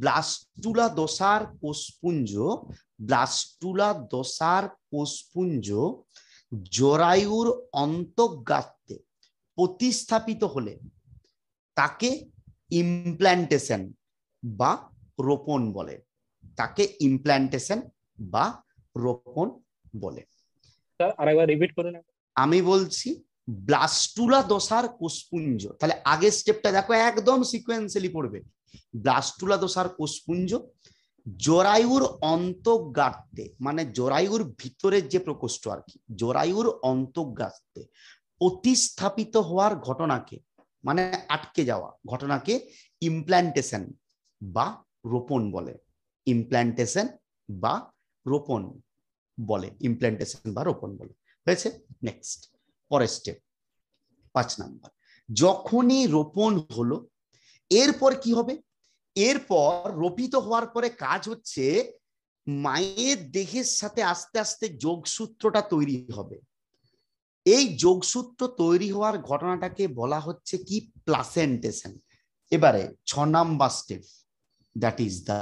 ব্লাস্টুলা দোসার কোষপুঞ্জ, ব্লাস্টুলা দোসার কোষপুঞ্জ জরায়ুর অন্তর্গাত্রে প্রতিস্থাপিত হলে তাকে ইমপ্ল্যান্টেশন বা রোপণ বলে, তাকে ইমপ্ল্যান্টেশন বা রোপণ বলে। স্যার আরেকবার রিপিট করুন। আমি বলছি ব্লাস্টুলা দোসার কোষপুঞ্জ, তাহলে আগের স্টেপটা দেখো একদম সিকোয়েন্সিয়ালি পড়বে। ব্লাস্টুলা দোসার কোষপুঞ্জ জরায়ুর অন্তর্গাত্রে, মানে জরায়ুর ভিতরের যে প্রকোষ্ঠ আর কি, জরায়ুর অন্তর্গাত্রে প্রতিস্থাপিত হওয়ার ঘটনাকে, মানে আটকে যাওয়া ঘটনাকে ইমপ্ল্যান্টেশন বা রোপণ বলে, ইমপ্ল্যান্টেশন বা রোপণ বলে, ইমপ্ল্যান্টেশন বা রোপণ বলে। হয়েছে, নেক্সট পরের স্টেপ 5 নাম্বার। যখনই রোপণ হলো এরপর কি হবে, এরপর রোপিত হওয়ার পরে কাজ হচ্ছে মায়ের দেহের সাথে আস্তে আস্তে যোগসূত্রটা তৈরি হবে। এই যোগসূত্র তৈরি হওয়ার ঘটনাটাকে বলা হচ্ছে কি, প্লাসেন্টেশন। এবারে 6 number step, that is the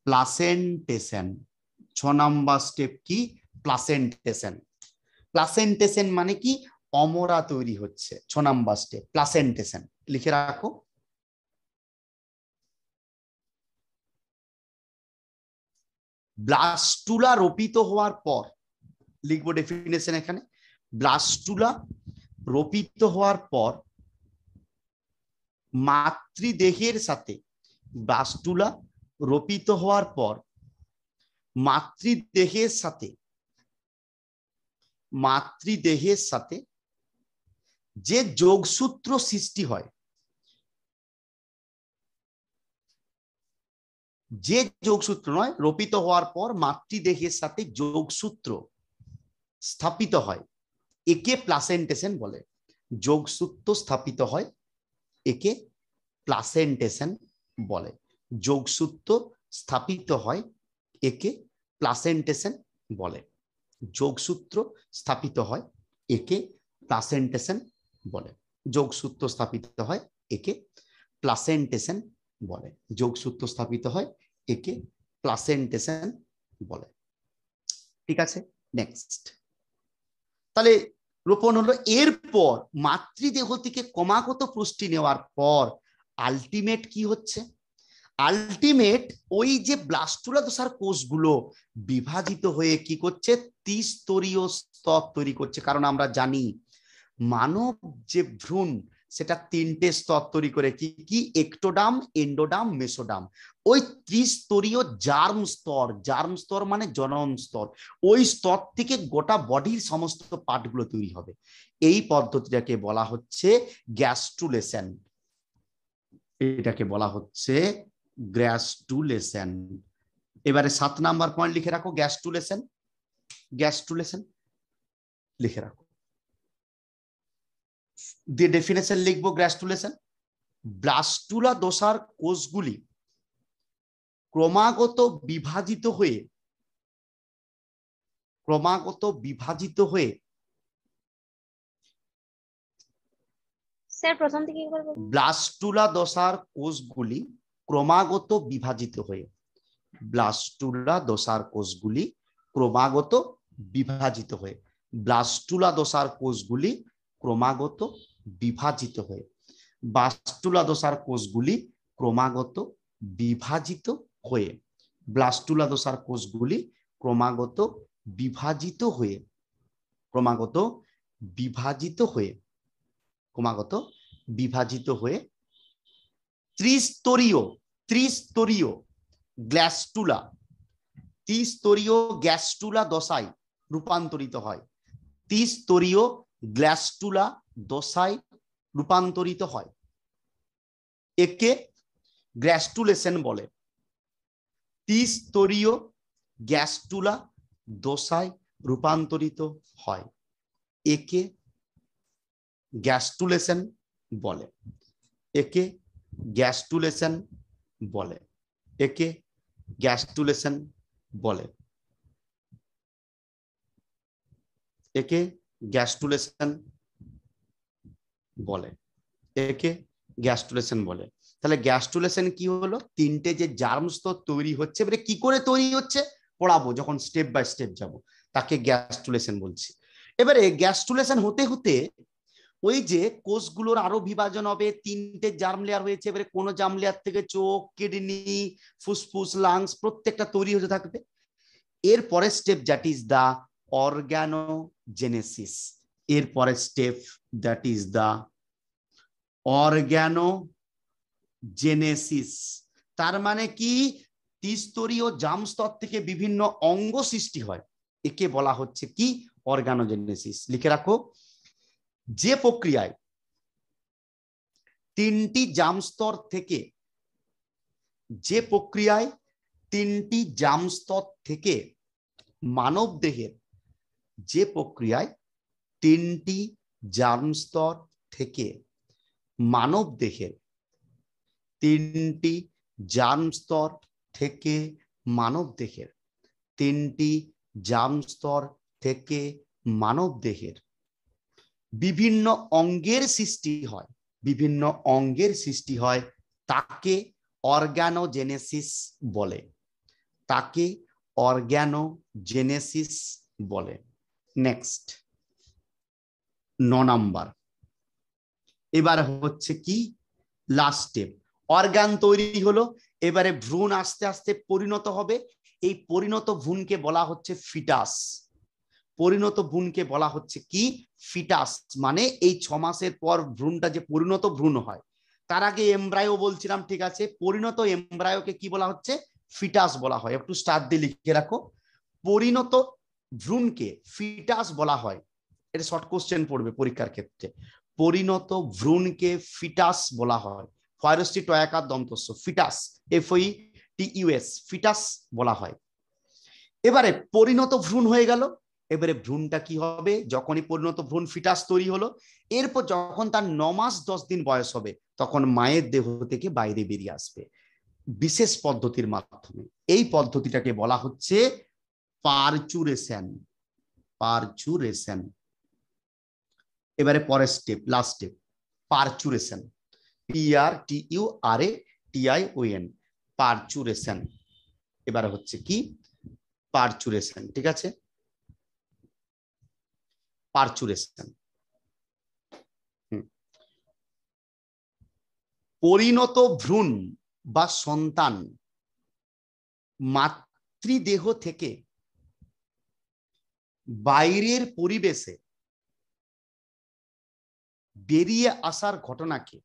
placentation. 6 number step কি, প্লাসেন্টেশন। প্লাসেন্টেশন মানে কি, অমরা তৈরি হচ্ছে। 6 নাম্বার স্টেপ প্লাসেন্টেশন, লিখে রাখো। ব্লাস্টুলা রোপিত হওয়ার পর, লিখবো ডেফিনেশন এখানে, ব্লাস্টুলা রোপিত হওয়ার পর মাতৃদেহের সাথে, ব্লাস্টুলা রোপিত হওয়ার পর মাতৃদেহের সাথে, মাতৃদেহের সাথে যে যোগসূত্র সৃষ্টি হয়, যে যোগসূত্র নয়, রোপিত হওয়ার পর মাতৃদেহের সাথে যোগসূত্র স্থাপিত হয়, একে প্লাসেন্টেশন বলে। যোগসূত্র স্থাপিত হয়, একে প্লাসেন্টেশন বলে। যোগসূত্র স্থাপিত হয়, একে প্লাসেন্টেশন বলে। যোগসূত্র স্থাপিত হয়, একে প্লাসেন্টেশন বলে। যোগসূত্র স্থাপিত হয়, একে প্লাসেন্টেশন বলে। যোগসূত্র স্থাপিত হয়, একে প্লাসেন্টেশন বলে। ঠিক আছে, নেক্সট। তাহলে রোপণ হলো, এরপর মাতৃদেহ থেকে ক্রমাগত পুষ্টি নেওয়ার পর আলটিমেট কি হচ্ছে, আলটিমেট ওই যে ব্লাস্টুলা দশার কোষগুলো বিভাজিত হয়ে কি করছে, ত্রিস্তরীয় স্তর তৈরি করছে। কারণ আমরা জানি মানব যে ভ্রূণ সেটা 3টে স্তর তৈরি করে, কি কি, একটোডাম, এন্ডোডাম, মেসোডাম। ওই ত্রিস্তরীয় জার্ম স্তর, জার্ম স্তর মানে জনন স্তর, ওই স্তর থেকে গোটা বডির সমস্ত পার্টগুলো তৈরি হবে। এই পদ্ধতিটাকে বলা হচ্ছে গ্যাস্ট্রুলেশন, এটাকে বলা হচ্ছে গ্যাস্ট্রুলেশন। এবারে 7 নাম্বার পয়েন্ট লিখে রাখো, গ্যাস্ট্রুলেশন। গ্যাস্ট্রুলেশন লিখে রাখো, দিয়ে ডেফিনেশন লিখবো গ্যাস্ট্রুলেশন। ব্লাস্টুলা দশার কোষগুলি ক্রমাগত বিভাজিত হয়ে, ক্রমাগত বিভাজিত হয়ে, স্যার প্রথম থেকে ব্লাস্টুলা দশার কোষগুলি ক্রমাগত বিভাজিত হয়ে, ব্লাস্টুলা দশার কোষগুলি ক্রমাগত বিভাজিত হয়ে, ব্লাস্টুলা দশার কোষগুলি ক্রমাগত বিভাজিত হয়ে, ব্লাস্টুলা দশার কোষগুলি ক্রমাগত বিভাজিত হয়ে, ব্লাস্টুলা দশার কোষগুলি ক্রমাগত বিভাজিত হয়ে ক্রমাগত বিভাজিত হয়ে ক্রমাগত বিভাজিত হয়ে ত্রিস্তরীয় গ্যাস্টুলা ত্রিস্তরীয় গ্যাস্টুলা দশায় রূপান্তরিত হয়। ত্রিস্তরীয় গ্যাস্টুলা দশায় রূপান্তরিত হয়। একে গ্যাস্টুলেশন বলে। ত্রিস্তরীয় গ্যাস্টুলা দশায় রূপান্তরিত হয়, একে গ্যাস্টুলেশন বলে। একে গ্যাস্টুলেশন বলে। একে গ্যাস্টুলেশন বলে। একে গ্যাস্টুলেশন বলে। একে গ্যাস্টুলেশন বলে। তাহলে গ্যাস্টুলেশন কি হলো? তিনটে যে জার্ম স্তর তৈরি হচ্ছে, এবারে কি করে তৈরি হচ্ছে পড়াবো যখন স্টেপ বাই স্টেপ যাব, তাকে গ্যাস্টুলেশন বলছি। এবারে গ্যাস্টুলেশন হতে হতে ওই যে কোষগুলোর আরো বিভাজন হবে, তিনটে জার্ম লেয়ার হয়েছে, এবারে কোন জার্ম লেয়ার থেকে চোখ, কিডনি, ফুসফুস, লাংস প্রত্যেকটা তৈরি হতে থাকবে। এরপরে step that is the organogenesis. এরপরে step that is the organogenesis. তার মানে কি? ত্রিস্তরীয় জার্ম স্তর থেকে বিভিন্ন অঙ্গ সৃষ্টি হয়, একে বলা হচ্ছে কি? অর্গানোজেনেসিস। লিখে রাখো, যে প্রক্রিয়ায় তিনটি জার্ম স্তর থেকে মানব দেহের মানব দেহের বিভিন্ন অঙ্গের সৃষ্টি হয়, তাকে অর্গানোজেনেসিস বলে। তাকে অর্গানোজেনেসিস বলে। Next 9 number. এবার হচ্ছে কি? Last step. অর্গান তৈরি হলো, এবারে ভ্রূণ আস্তে আস্তে পরিণত হবে। এই পরিণত ভ্রূণকে বলা হচ্ছে ফিটাস। পরিণত ভ্রূণকে বলা হচ্ছে কি? ফিটাস। মানে এই 6 মাসের পর ভ্রূণটা যে পরিণত ভ্রূণ হয়, তার আগে এমব্রায়ো বলছিলাম, ঠিক আছে? পরিণত এমব্রায়োকে কি বলা হচ্ছে? ফিটাস বলা হয়। একটু স্টার দিয়ে লিখে রাখো, পরিণত ভ্রূণকে ফিটাস বলা হয়। এটা শর্ট কোশ্চেন পড়বে পরীক্ষার ক্ষেত্রে। পরিণত ভ্রূণকে ফিটাস বলা হয়। ফয়রস্টি টয়াকার দন্তস্য, ফিটাস, FOETUS, ফিটাস বলা হয়। এবারে পরিণত ভ্রূণ হয়ে গেল, এবারে ভ্রূণটা কি হবে? যখনই পরিণত ভ্রূণ ফিটাস তৈরি হলো, এরপর যখন তার 9 মাস 10 দিন বয়স হবে, তখন মায়ের দেহ থেকে বাইরে বেরিয়ে আসবে বিশেষ পদ্ধতির মাধ্যমে। এই পদ্ধতিটাকে বলা হচ্ছে পারচুরেশন। পারচুরেশন। এবারে পরের স্টেপ, লাস্ট স্টেপ, পারচুরেশন। PRTURATION, পারচুরেশন। এবারে হচ্ছে কি? পারচুরেশন। ঠিক আছে, পারচুরেশন। পরিণত ভ্রূণ বা সন্তান মাতৃদেহ থেকে বাইরের পরিবেশে বেরিয়ে আসার ঘটনাকে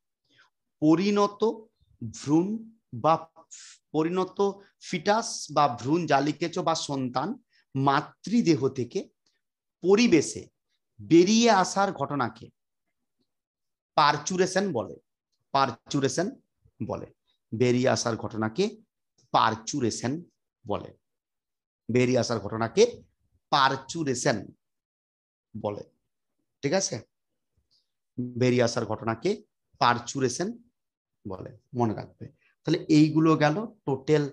পরিণত ভ্রূণ বা পরিণত ফিটাস বা ভ্রূণ জালিকেচ বা সন্তান মাতৃদেহ থেকে পরিবেশে বেরিয়ে আসার ঘটনাকে পারচুরেশন বলে। পারচুরেশন বলে। বেরিয়ে আসার ঘটনাকে পারচুরেশন বলে। বেরিয়ে আসার ঘটনাকে পারচুরেশন বলে। ঠিক আছে, বেরিয়ে আসার ঘটনাকে পারচুরেশন বলে, মনে রাখবে। তাহলে এইগুলো গেল টোটাল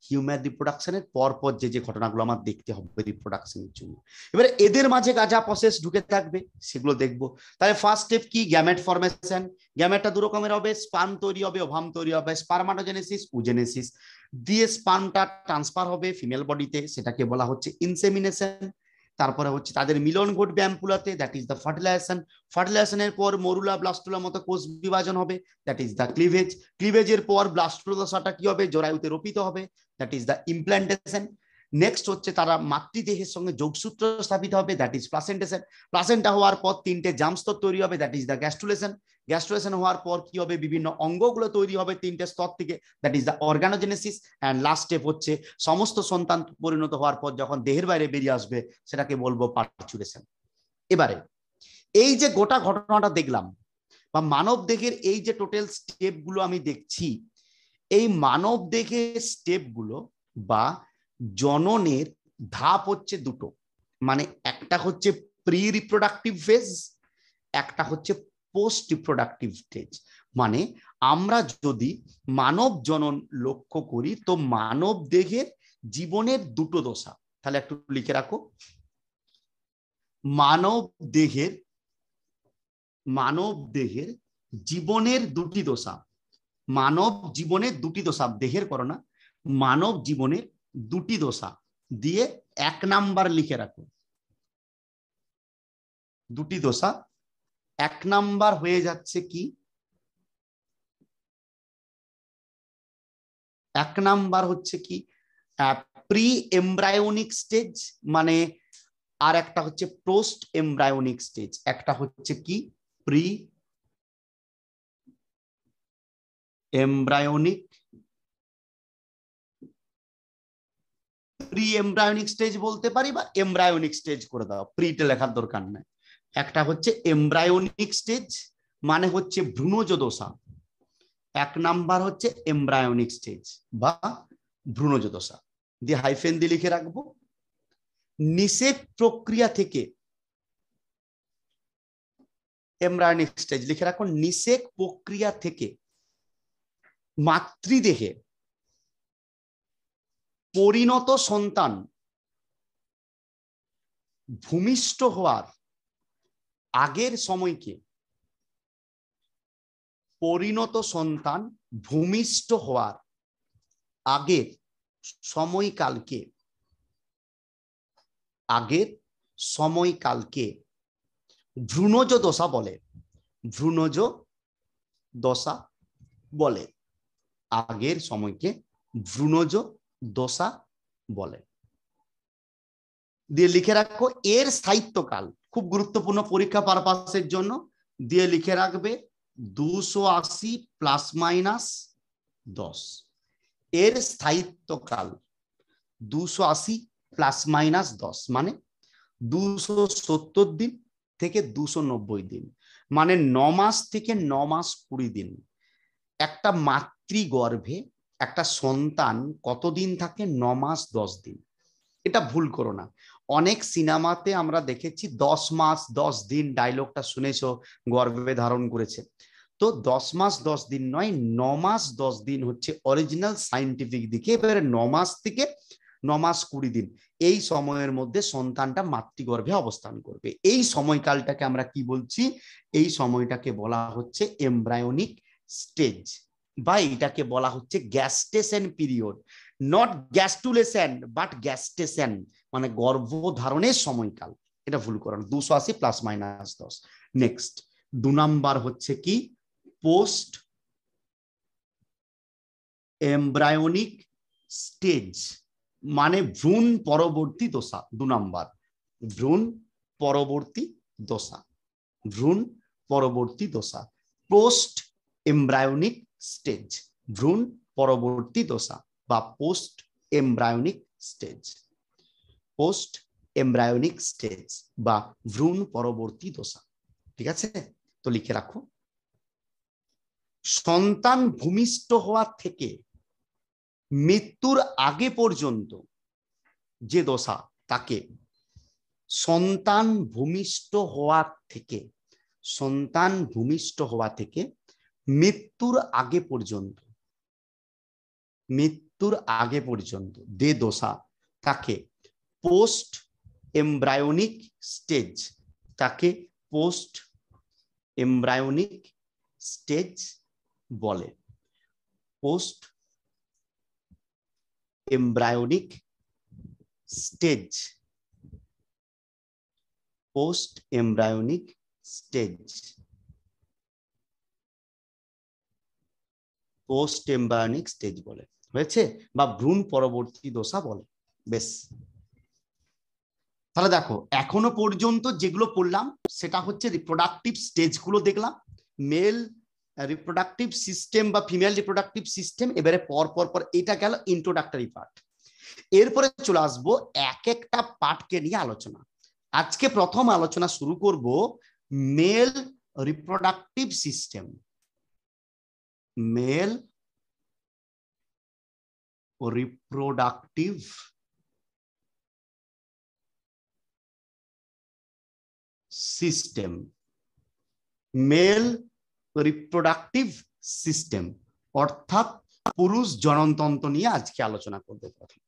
হিউম্যান রিপ্রোডাকশনের পরপর যে ঘটনাগুলো আমার দেখতে হবে রিপ্রোডাকশনের জন্য। এবারে এদের মাঝে যা প্রসেস ঢুকে থাকবে সেগুলো দেখবো। তাহলে ফার্স্ট স্টেপ কি? Gamete formation. গ্যামেটটা দু রকমের হবে, স্পার্ম তৈরি হবে, ওভাম তৈরি হবে। স্পারমাটোজেনেসিস, ওজেনেসিস দিয়ে স্পার্মটা ট্রান্সফার হবে ফিমেল বডিতে, সেটাকে বলা হচ্ছে ইনসেমিনেশন। তারপরে হচ্ছে তাদের মিলন ঘটবে অ্যাম্পুলাতে, দ্যাট ইজ দ্য ফার্টিলাইজেশন। ফার্টিলাইজেশনের পর মরুলা ব্লাস্টুলার মতো কোষ বিভাজন হবে, দ্যাট ইজ দ্য ক্লিভেজ। ক্লিভেজের পর ব্লাস্টুলা দশাটা কি হবে? জরায়ুতে রোপিত হবে, that is the implantation. Next হচ্ছে তারা মাতৃদেহের সঙ্গে যোগসূত্র স্থাপিত হবে, দ্যাট ইজ প্লাসেন্টেশন। প্লাসেন্টা হওয়ার পর 3টে জার্ম স্তর তৈরি হবে, that is the gastrulation. Gastrulation হওয়ার পর কি হবে, বিভিন্ন অঙ্গগুলো তৈরি হবে 3টে স্তর থেকে, that is the organogenesis. And last step হচ্ছে সমস্ত সন্তান পরিণত হওয়ার পর যখন দেহের বাইরে বেরিয়ে আসবে সেটাকে বলবো পার্চুরেশন। এবারে এই যে গোটা ঘটনাটা দেখলাম বা মানব দেহের এই যে টোটাল স্টেপ গুলো আমি দেখছি, এই মানব দেহের স্টেপ গুলো বা জননের ধাপ হচ্ছে দুটো, মানে একটা হচ্ছে প্রি রিপ্রোডাক্টিভ ফেজ, একটা হচ্ছে পোস্ট রিপ্রোডাক্টিভ স্টেজ। মানে আমরা যদি মানব জনন লক্ষ্য করি তো মানব দেহের জীবনের দুটো দশা, তাহলে একটু লিখে রাখো, মানব দেহের জীবনের দুটি দশা, মানব জীবনের দুটি দশা, দেহের করো না, মানব জীবনের দুটি দশা দিয়ে 1 নাম্বার লিখে রাখো। দুটি দশা 1 নাম্বার হয়ে যাচ্ছে কি, 1 নাম্বার হচ্ছে কি প্রি এমব্রায়োনিক স্টেজ, মানে আর একটা হচ্ছে পোস্ট এমব্রায়োনিক স্টেজ। একটা হচ্ছে কি pre embryonic, pre embryonic stage বলতে পারি বা এমব্রায়োনিক স্টেজ করে দাও, প্রিতে লেখার দরকার নাই। একটা হচ্ছে এমব্রায়োনিক স্টেজ, মানে হচ্ছে ভ্রূণজ দশা। 1 নাম্বার হচ্ছে এমব্রায়োনিক স্টেজ বা ভ্রূণজ দশা, দিয়ে হাইফেন দিয়ে লিখে রাখবো। নিষেক প্রক্রিয়া থেকে, এমব্রায়োনিক স্টেজ লিখে রাখো, নিষেক প্রক্রিয়া থেকে মাতৃদেহে পরিণত সন্তান ভূমিষ্ঠ হওয়ার আগের সময়কে, পরিণত সন্তান ভূমিষ্ঠ হওয়ার আগের সময়কালকে, ভ্রূণজ দশা বলে। ভ্রূণজ দশা বলে, আগের সময়কে ভ্রূণজ দশা বলে। দিয়ে লিখে রাখো এর স্থায়িত্বকাল, খুব গুরুত্বপূর্ণ পরীক্ষা পারপাসের জন্য, দিয়ে লিখে রাখবে 280 ± 10। এর স্থায়িত্বকাল 280 ± 10, মানে 270 দিন থেকে 290 দিন, মানে 9 মাস থেকে 9 মাস 20 দিন। একটা মাতৃগর্ভে একটা সন্তান কতদিন থাকে? 9 মাস 10 দিন। এটা ভুল করো না, অনেক সিনেমাতে আমরা দেখেছি 10 মাস 10 দিন, ডায়লগটা শুনেছো, গর্ভে ধারণ করেছে। তো 10 মাস 10 দিন নয়, 9 মাস 10 দিন হচ্ছে অরিজিনাল সায়েন্টিফিক দিকে। এবারে 9 মাস থেকে 9 মাস 20 দিন এই সময়ের মধ্যে সন্তানটা মাতৃগর্ভে অবস্থান করবে। এই সময়কালটাকে আমরা কি বলছি? এই সময়টাকে বলা হচ্ছে এমব্রায়োনিক স্টেজ, বা এটাকে বলা হচ্ছে গ্যাস্টেশন পিরিয়ড। নট গ্যাস্টুলেশন বাট গ্যাস্টেশন, মানে গর্ভধারণের সময়কাল। এটা ভুল করেন, 280 ± 10। নেক্সট 2 নাম্বার হচ্ছে কি পোস্ট এমব্রায়োনিক স্টেজ, মানে ভ্রূণ পরবর্তী দশা। 2 নাম্বার ভ্রূণ পরবর্তী দশা, ভ্রূণ পরবর্তী দশা, পোস্ট এমব্রায়োনিক স্টেজ, ভ্রূণ পরবর্তী দশা বা post embryonic stage, post embryonic stage বা ভ্রূণ পরবর্তী দশা। ঠিক আছে, তো লিখে রাখো সন্তান ভূমিষ্ঠ হওয়া থেকে মৃত্যুর আগে পর্যন্ত যে দশা, তাকে সন্তান ভূমিষ্ঠ হওয়া থেকে, সন্তান ভূমিষ্ঠ হওয়া থেকে মৃত্যুর আগে পর্যন্ত, মৃত্যুর আগে পর্যন্ত যে দশা, তাকে পোস্ট এমব্রায়োনিক স্টেজ, তাকে পোস্ট এমব্রায়োনিক স্টেজ বলে। Post embryonic stage, post embryonic stage, post embryonic stage বলে, হয়েছে, বা ভ্রূণ পরবর্তী দশা বলে। বেশ, তাহলে দেখো এখনো পর্যন্ত যেগুলো পড়লাম সেটা হচ্ছে রিপ্রোডাক্টিভ স্টেজগুলো দেখলাম, মেল রিপ্রোডাক্টিভ সিস্টেম বা ফিমেল রিপ্রোডাক্টিভ সিস্টেম। এবারে পর পর পর এটা গেল ইন্ট্রোডাক্টরি পার্ট। এরপরে চলে আসবো এক একটা পার্টকে নিয়ে আলোচনা। আজকে প্রথম আলোচনা শুরু করব mail reproductive system. Mail reproductive system, mail reproductive system অর্থাৎ পুরুষ জননতন্ত্র নিয়ে আজকে আলোচনা করবো। প্রথম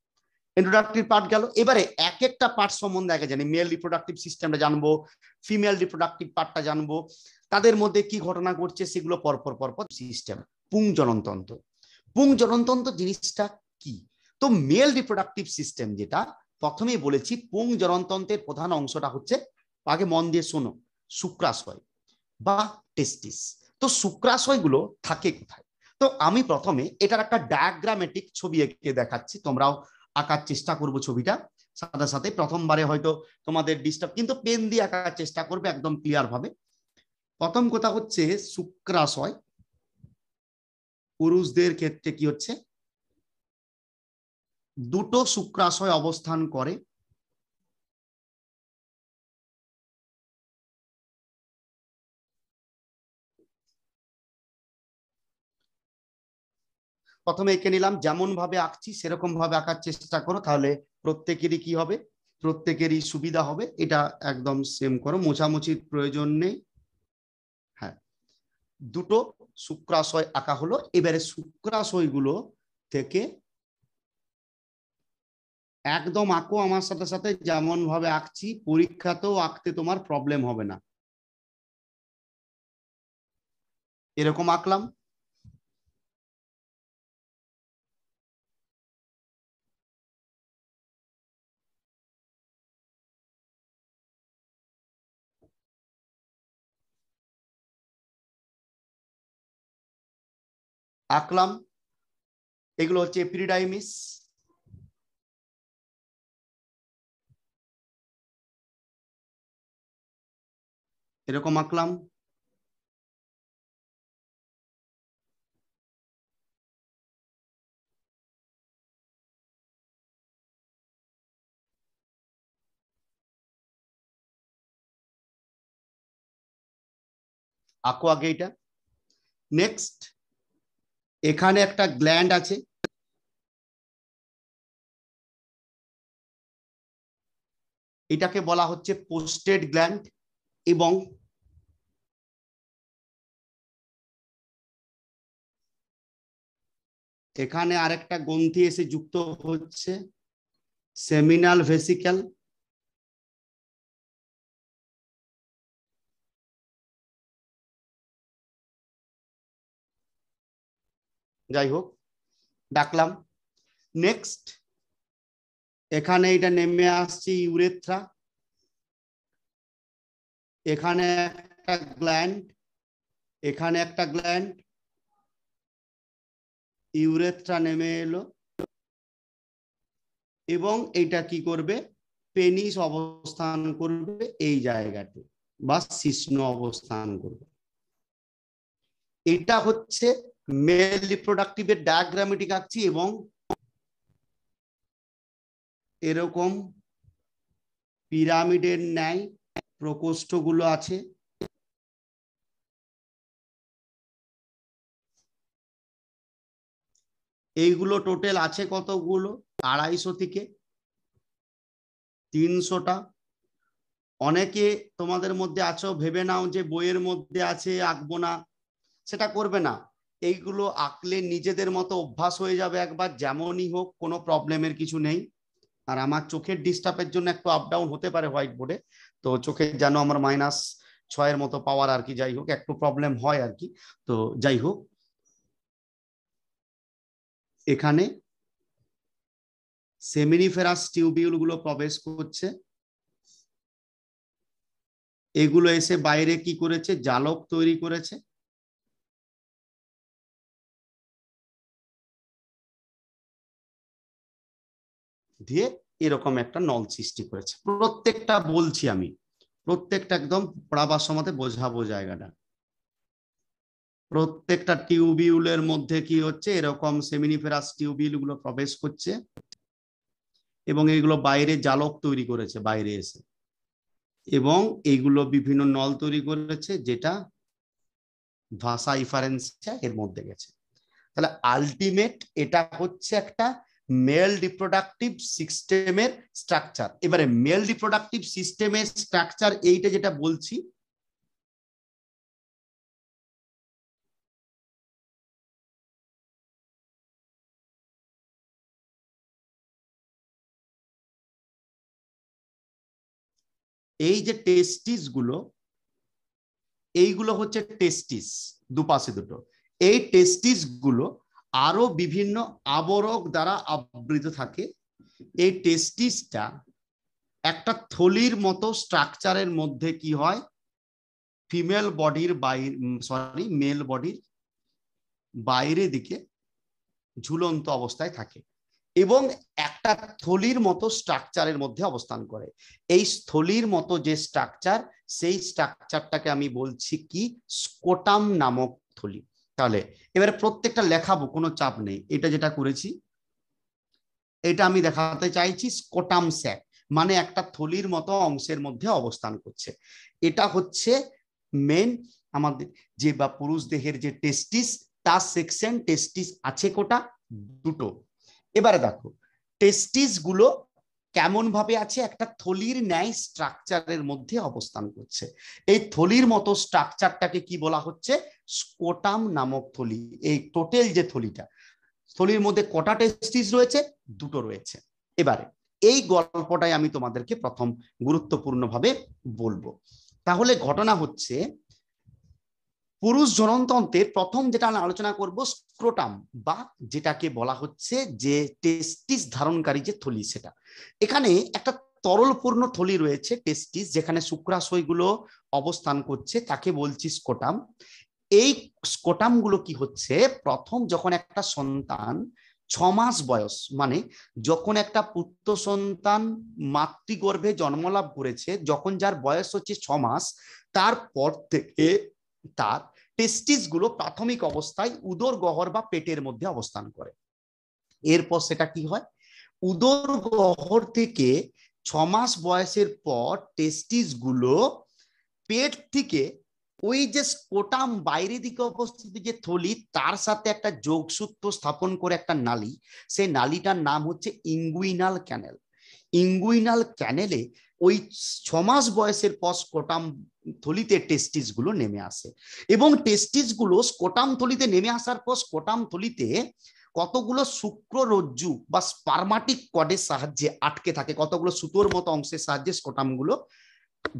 ইন্ট্রোডাক্টরি পার্ট গেল, এবারে এক একটা পার্ট সম্বন্ধে আগে জানি। মেল রিপ্রোডাক্টিভ সিস্টেমটা জানবো, ফিমেল রিপ্রোডাক্টিভ পার্টটা জানবো, তাদের মধ্যে কি ঘটনা ঘটছে সেগুলো পরপর পরপর। সিস্টেম পুংজননতন্ত্র, পুংজননতন্ত্র জিনিসটা কি? তো মেল রিপ্রোডাক্টিভ সিস্টেম যেটা প্রথমেই বলেছি, পুংজননতন্ত্রের প্রধান অংশটা হচ্ছে, আগে মন দিয়ে শোনো, শুক্রাশয় বা টেস্টিস। তো শুক্রাশয়গুলো থাকে কোথায়? তো আমি প্রথমে এটার একটা ডায়াগ্রামেটিক ছবি এঁকে দেখাচ্ছি, তোমরাও আঁকার চেষ্টা করবো ছবিটা। সাথে সাথে প্রথমবারে হয়তো তোমাদের ডিস্টার্ব, কিন্তু পেন দিয়ে আঁকার চেষ্টা করবে একদম ক্লিয়ার ভাবে। প্রথম কথা হচ্ছে শুক্রাশয়, পুরুষদের ক্ষেত্রে কি হচ্ছে, দুটো শুক্রাশয় অবস্থান করে। প্রথমে এঁকে নিলাম, যেমন ভাবে আঁকছি সেরকম ভাবে আঁকার চেষ্টা করো, তাহলে প্রত্যেকেরই কি হবে, প্রত্যেকেরই সুবিধা হবে। এটা একদম সেম করো, মোছামুছির প্রয়োজন নেই। হ্যাঁ, দুটো শুক্রাশয় আঁকা হলো। এবারে শুক্রাশয়গুলো থেকে একদম আঁকো আমার সাথে সাথে, যেমন ভাবে আঁকছি পরীক্ষাতেও আঁকতে তোমার প্রবলেম হবে না। এরকম আঁকলাম, আঁকলাম। এগুলো হচ্ছে এপিডিডাইমিস, এরকম আঁকলাম। আঁকো আগে এটা। নেক্সট, এখানে একটা গ্ল্যান্ড আছে, এটাকে বলা হচ্ছে পোস্টেড গ্ল্যান্ড। এবং এখানে আরেকটা গ্রন্থি এসে যুক্ত হচ্ছে, সেমিনাল ভেসিকেল। যাই হোক, ডাকলাম। নেক্সট, এখানে এটা নেমে আসছে ইউরেথ্রা, এখানে একটা গ্ল্যান্ড, এখানে একটা গ্ল্যান্ড, ইউরেথ্রা নেমে এলো। এবং এটা কি করবে, পেনিস অবস্থান করবে এই জায়গাতে, বা শিশ্ন অবস্থান করবে। এটা হচ্ছে মেল রিপ্রোডাক্টিভের ডায়াগ্রামেটিক আঁকছি। এবং এরকম পিরামিডের ন্যায় প্রকোষ্ঠগুলো আছে। এইগুলো টোটাল আছে কতগুলো, 250 থেকে 300টা। অনেকে তোমাদের মধ্যে আছো, ভেবে নাও যে বইয়ের মধ্যে আছে, আঁকবো না, সেটা করবে না। এইগুলো আঁকলে নিজেদের মতো অভ্যাস হয়ে যাবে একবার, যেমনই হোক, কোনো প্রবলেমের কিছু নেই। আর আমার চোখের ডিস্টার্বের জন্য একটু আপ ডাউন হতে পারে হোয়াইট বোর্ডে, তো চোখে যেন আমার -6 মতো পাওয়ার আর কি, যাই হোক একটু প্রবলেম হয় আর কি। তো যাই হোক, এখানে সেমিনিফেরাস টিউবিউল গুলো প্রবেশ করছে। এগুলো এসে বাইরে কি করেছে, জালক তৈরি করেছে। দিয়ে এরকম একটা নল সৃষ্টি করেছে। প্রত্যেকটা বলছি আমি, প্রত্যেকটা একদম পড়াবার সময় বোঝাবো জায়গাটা। প্রত্যেকটা টিউবিউলের মধ্যে কি হচ্ছে, এরকম সেমিনিফেরাস টিউবিউল গুলো প্রবেশ করছে এবং এইগুলো বাইরে জালক তৈরি করেছে বাইরে এসে, এবং এইগুলো বিভিন্ন নল তৈরি করেছে যেটা ভাষা ইফারেন্সিয়া এর মধ্যে গেছে। তাহলে আলটিমেট এটা হচ্ছে একটা মেল রিপ্রোডাক্টিভ সিস্টেমের স্ট্রাকচার। এবারে মেল রিপ্রোডাক্টিভ সিস্টেমের স্ট্রাকচার এইটা যেটা বলছি, এই যে টেস্টিস গুলো, এইগুলো হচ্ছে টেস্টিস, দুপাশে দুটো। এই টেস্টিস গুলো আরো বিভিন্ন আবরক দ্বারা আবৃত থাকে। এই টেস্টিসটা একটা থলির মতো স্ট্রাকচারের মধ্যে কি হয়, ফিমেল বডির মেল বডির বাইরে দিকে ঝুলন্ত অবস্থায় থাকে এবং একটা থলির মতো স্ট্রাকচারের মধ্যে অবস্থান করে। এই স্থলির মতো যে স্ট্রাকচার, সেই স্ট্রাকচারটাকে আমি বলছি কি, স্কোটাম নামক থলি। তাহলে এবারে প্রত্যেকটা লেখাবো, কোনো চাপ নেই। এটা যেটা করেছি, এটা আমি দেখাতে চাইছি স্কোটাম স্যাক, মানে একটা থলির মতো অংশের মধ্যে অবস্থান করছে। এটা হচ্ছে মেন আমাদের যে বা পুরুষ দেহের যে টেস্টিস, তার সেকশন টেস্টিস আছে কোটা, দুটো। এবারে দেখো টেস্টিস গুলো কেমন ভাবে আছে, একটা থলির ন্যায় স্ট্রাকচারের মধ্যে অবস্থান করছে। এই থলির মতো স্ট্রাকচারটাকে কি বলা হচ্ছে, স্কোটাম নামক থলি। এই টোটাল যে থলিটা, থলির মধ্যে কটা টেস্টিস রয়েছে, দুটো রয়েছে। এবারে এই গল্পটাই আমি তোমাদেরকে প্রথম গুরুত্বপূর্ণভাবে বলবো। তাহলে ঘটনা হচ্ছে, পুরুষ জননতন্ত্রের প্রথম যেটা আলোচনা করব স্ক্রোটাম, বা যেটাকে বলা হচ্ছে যে টেস্টিস ধারণকারী যে থলি, সেটা। এখানে একটা তরলপূর্ণ থলি রয়েছে টেস্টিস, যেখানে শুক্রাশয়গুলো অবস্থান করছে, তাকে বলছি স্ক্রোটাম। এই স্ক্রোটাম গুলো কি হচ্ছে, প্রথম যখন একটা সন্তান 6 মাস বয়স, মানে যখন একটা পুত্র সন্তান মাতৃগর্ভে জন্মলাভ করেছে, যখন যার বয়স হচ্ছে 6 মাস, তারপর থেকে তার টেস্টিস গুলো প্রাথমিক অবস্থায় উদর গহ্বর বা পেটের মধ্যে অবস্থান করে। এরপর সেটা কি হয়, উদর গহ্বর থেকে 6 মাস বয়সের পর টেস্টিস গুলো পেট থেকে ওই যে স্কোটাম বাইরের দিকে অবস্থিত যে থলি, তার সাথে একটা যোগসূত্র স্থাপন করে একটা নালী, সেই নালীটার নাম হচ্ছে ইঙ্গুইনাল ক্যানেল। ইঙ্গুইনাল ক্যানেলে ওই 6 মাস বয়সের পর স্কোটাম থলিতে টেস্টিস গুলো নেমে আসে, এবং টেস্টিস গুলো স্কোটাম থলিতে নেমে আসার পর স্কোটাম থলিতে কতগুলো শুক্ররজ্জু বা স্পার্মাটিক কর্ডের সাহায্যে আটকে থাকে, কতগুলো সুতোর মতো অংশের সাহায্যে স্কোটাম গুলো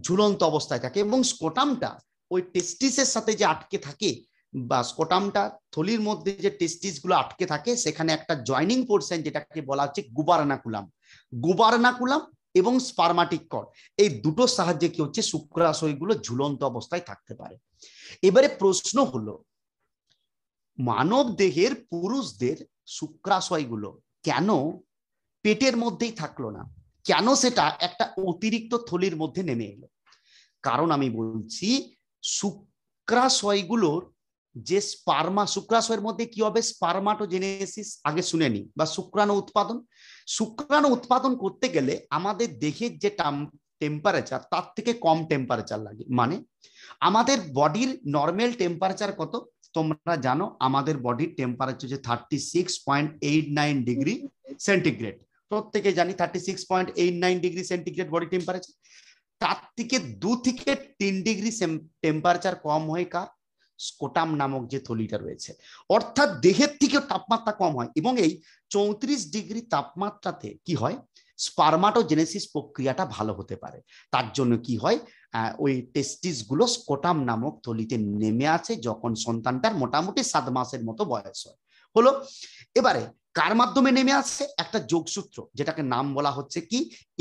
ঝুলন্ত অবস্থায় থাকে। এবং স্কোটামটা ওই টেস্টিসের সাথে যে আটকে থাকে, বা স্কোটামটা থলির মধ্যে যে টেস্টিস গুলো আটকে থাকে, সেখানে একটা জয়নিং পোর্শন যেটাকে বলা হচ্ছে গুবারনাকুলাম। গুবারনাকুলাম এবং স্পার্মাটিক কর্ড, এই দুটোর সাহায্যে কি হচ্ছে, শুক্রাশয়গুলো ঝুলন্ত অবস্থায় থাকতে পারে। এবারে প্রশ্ন হলো, মানব দেহের পুরুষদের শুক্রাশয়গুলো কেন পেটের মধ্যেই থাকলো না, কেন সেটা একটা অতিরিক্ত থলির মধ্যে নেমে এলো? কারণ আমি বলছি, শুক্রাশয়গুলোর যে শুক্রাশয়ের মধ্যে কি হবে, স্পার্মাটোজেনেসিস আগে শুনে নি, বা শুক্রাণু উৎপাদন। শুক্রাণু উৎপাদন করতে গেলে আমাদের দেহের যে টেম্পারেচার, তার থেকে কম টেম্পারেচার লাগে। মানে আমাদের বডির নর্মাল টেম্পারেচার কত তোমরা জানো, আমাদের বডির টেম্পারেচার হচ্ছে 36.89 ডিগ্রি সেন্টিগ্রেড। প্রত্যেকে জানি 36.89 ডিগ্রি সেন্টিগ্রেড বডি টেম্পারেচার। তার থেকে 2 থেকে 3 ডিগ্রি টেম্পারেচার কম হয় কার, স্কোটাম নামক যে থলিটা রয়েছে। অর্থাৎ দেহের থেকে তাপমাত্রা কম হয়, এবং এই 34 ডিগ্রি তাপমাত্রাতে কি হয়, স্পার্মাটোজেনেসিস প্রক্রিয়াটা ভালো হতে পারে। তার জন্য কি হয়, ওই টেস্টিস গুলো স্কোটাম নামক থলিতে নেমে আসে যখন সন্তানটার মোটামুটি 7 মাসের মতো বয়স হয়। হলো, এবারে কার মাধ্যমে নেমে আসছে, একটা যোগসূত্র যেটাকে নাম বলা হচ্ছে কি,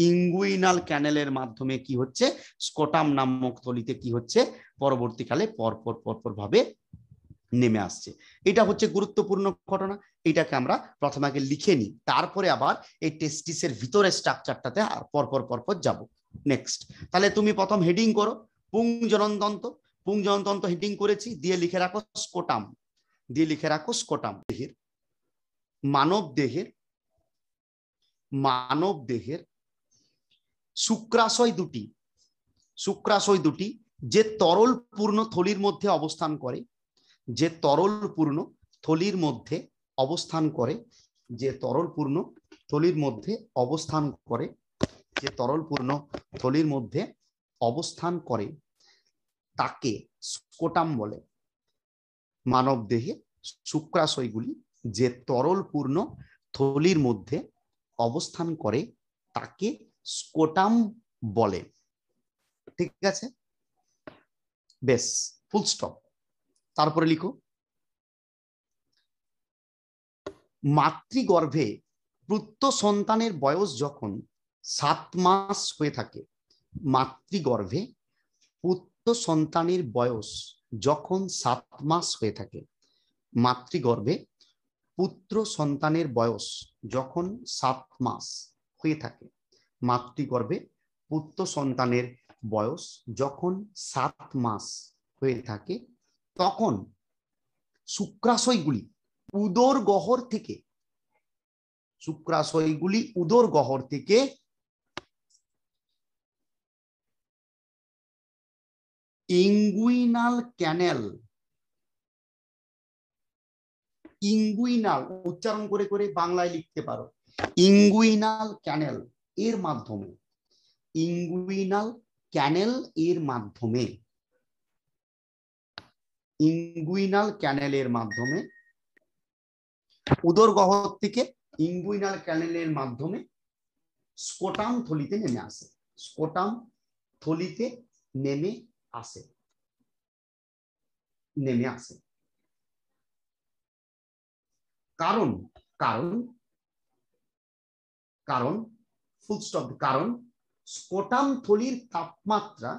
ইঙ্গুইনাল ক্যানেলের মাধ্যমে কি হচ্ছে, স্কোটাম নামক থলিতে কি হচ্ছে, পরবর্তীকালে পরপর ভাবে নেমে আসছে। এটা হচ্ছে গুরুত্বপূর্ণ ঘটনা। এটাকে আমরা প্রথমে আগে লিখে নিই, তারপরে আবার এই টেস্টিসের ভিতরে স্ট্রাকচারটাতে পরপর যাব। নেক্সট, তাহলে তুমি প্রথম হেডিং করো পুংজননতন্ত্র। পুংজননতন্ত্র হেডিং করেছি, দিয়ে লিখে রাখো স্কোটাম, দিয়ে লিখে রাখো স্কোটাম। মানব দেহের শুক্রাশয় দুটি, শুক্রাশয় দুটি যে তরল পূর্ণ থলির মধ্যে অবস্থান করে, যে তরল পূর্ণ থলির মধ্যে অবস্থান করে, যে তরল পূর্ণ থলির মধ্যে অবস্থান করে, যে তরল পূর্ণ থলির মধ্যে অবস্থান করে তাকে স্কোটাম বলে। মানব দেহে শুক্রাশয়গুলি যে তরল পূর্ণ থলির মধ্যে অবস্থান করে তাকে স্কোটাম বলে। ঠিক আছে, বেশ, ফুল স্টপ। তারপরে লিখো মাতৃগর্ভে পুত্র সন্তানের বয়স যখন 7 মাস হয়ে থাকে, মাতৃগর্ভে পুত্র সন্তানের বয়স যখন 7 মাস হয়ে থাকে, মাতৃগর্ভে পুত্র সন্তানের বয়স যখন 7 মাস হয়ে থাকে, মাতৃগর্ভে পুত্র সন্তানের বয়স যখন 7 মাস হয়ে থাকে, তখন শুক্রাশয়গুলি উদর গহ্বর থেকে, শুক্রাশয়গুলি উদর গহ্বর থেকে ইঙ্গুইনাল ক্যানেল, ইঙ্গুইনাল উচ্চারণ করে করে বাংলায় লিখতে পারো, ইঙ্গুইনাল ক্যানেল এর মাধ্যমে, ইঙ্গুইনাল ক্যানেল এর মাধ্যমে, ইঙ্গুইনাল ক্যানেলের মাধ্যমে উদর গহ্বর থেকে ইঙ্গুইনাল ক্যানেলের মাধ্যমে স্কোটাম থলিতে নেমে আসে, স্কোটাম থলিতে নেমে আসে, নেমে আসে। কারণ কারণ কারণ ফুল স্টপ। কারণ স্কোটাম থলির তাপমাত্রা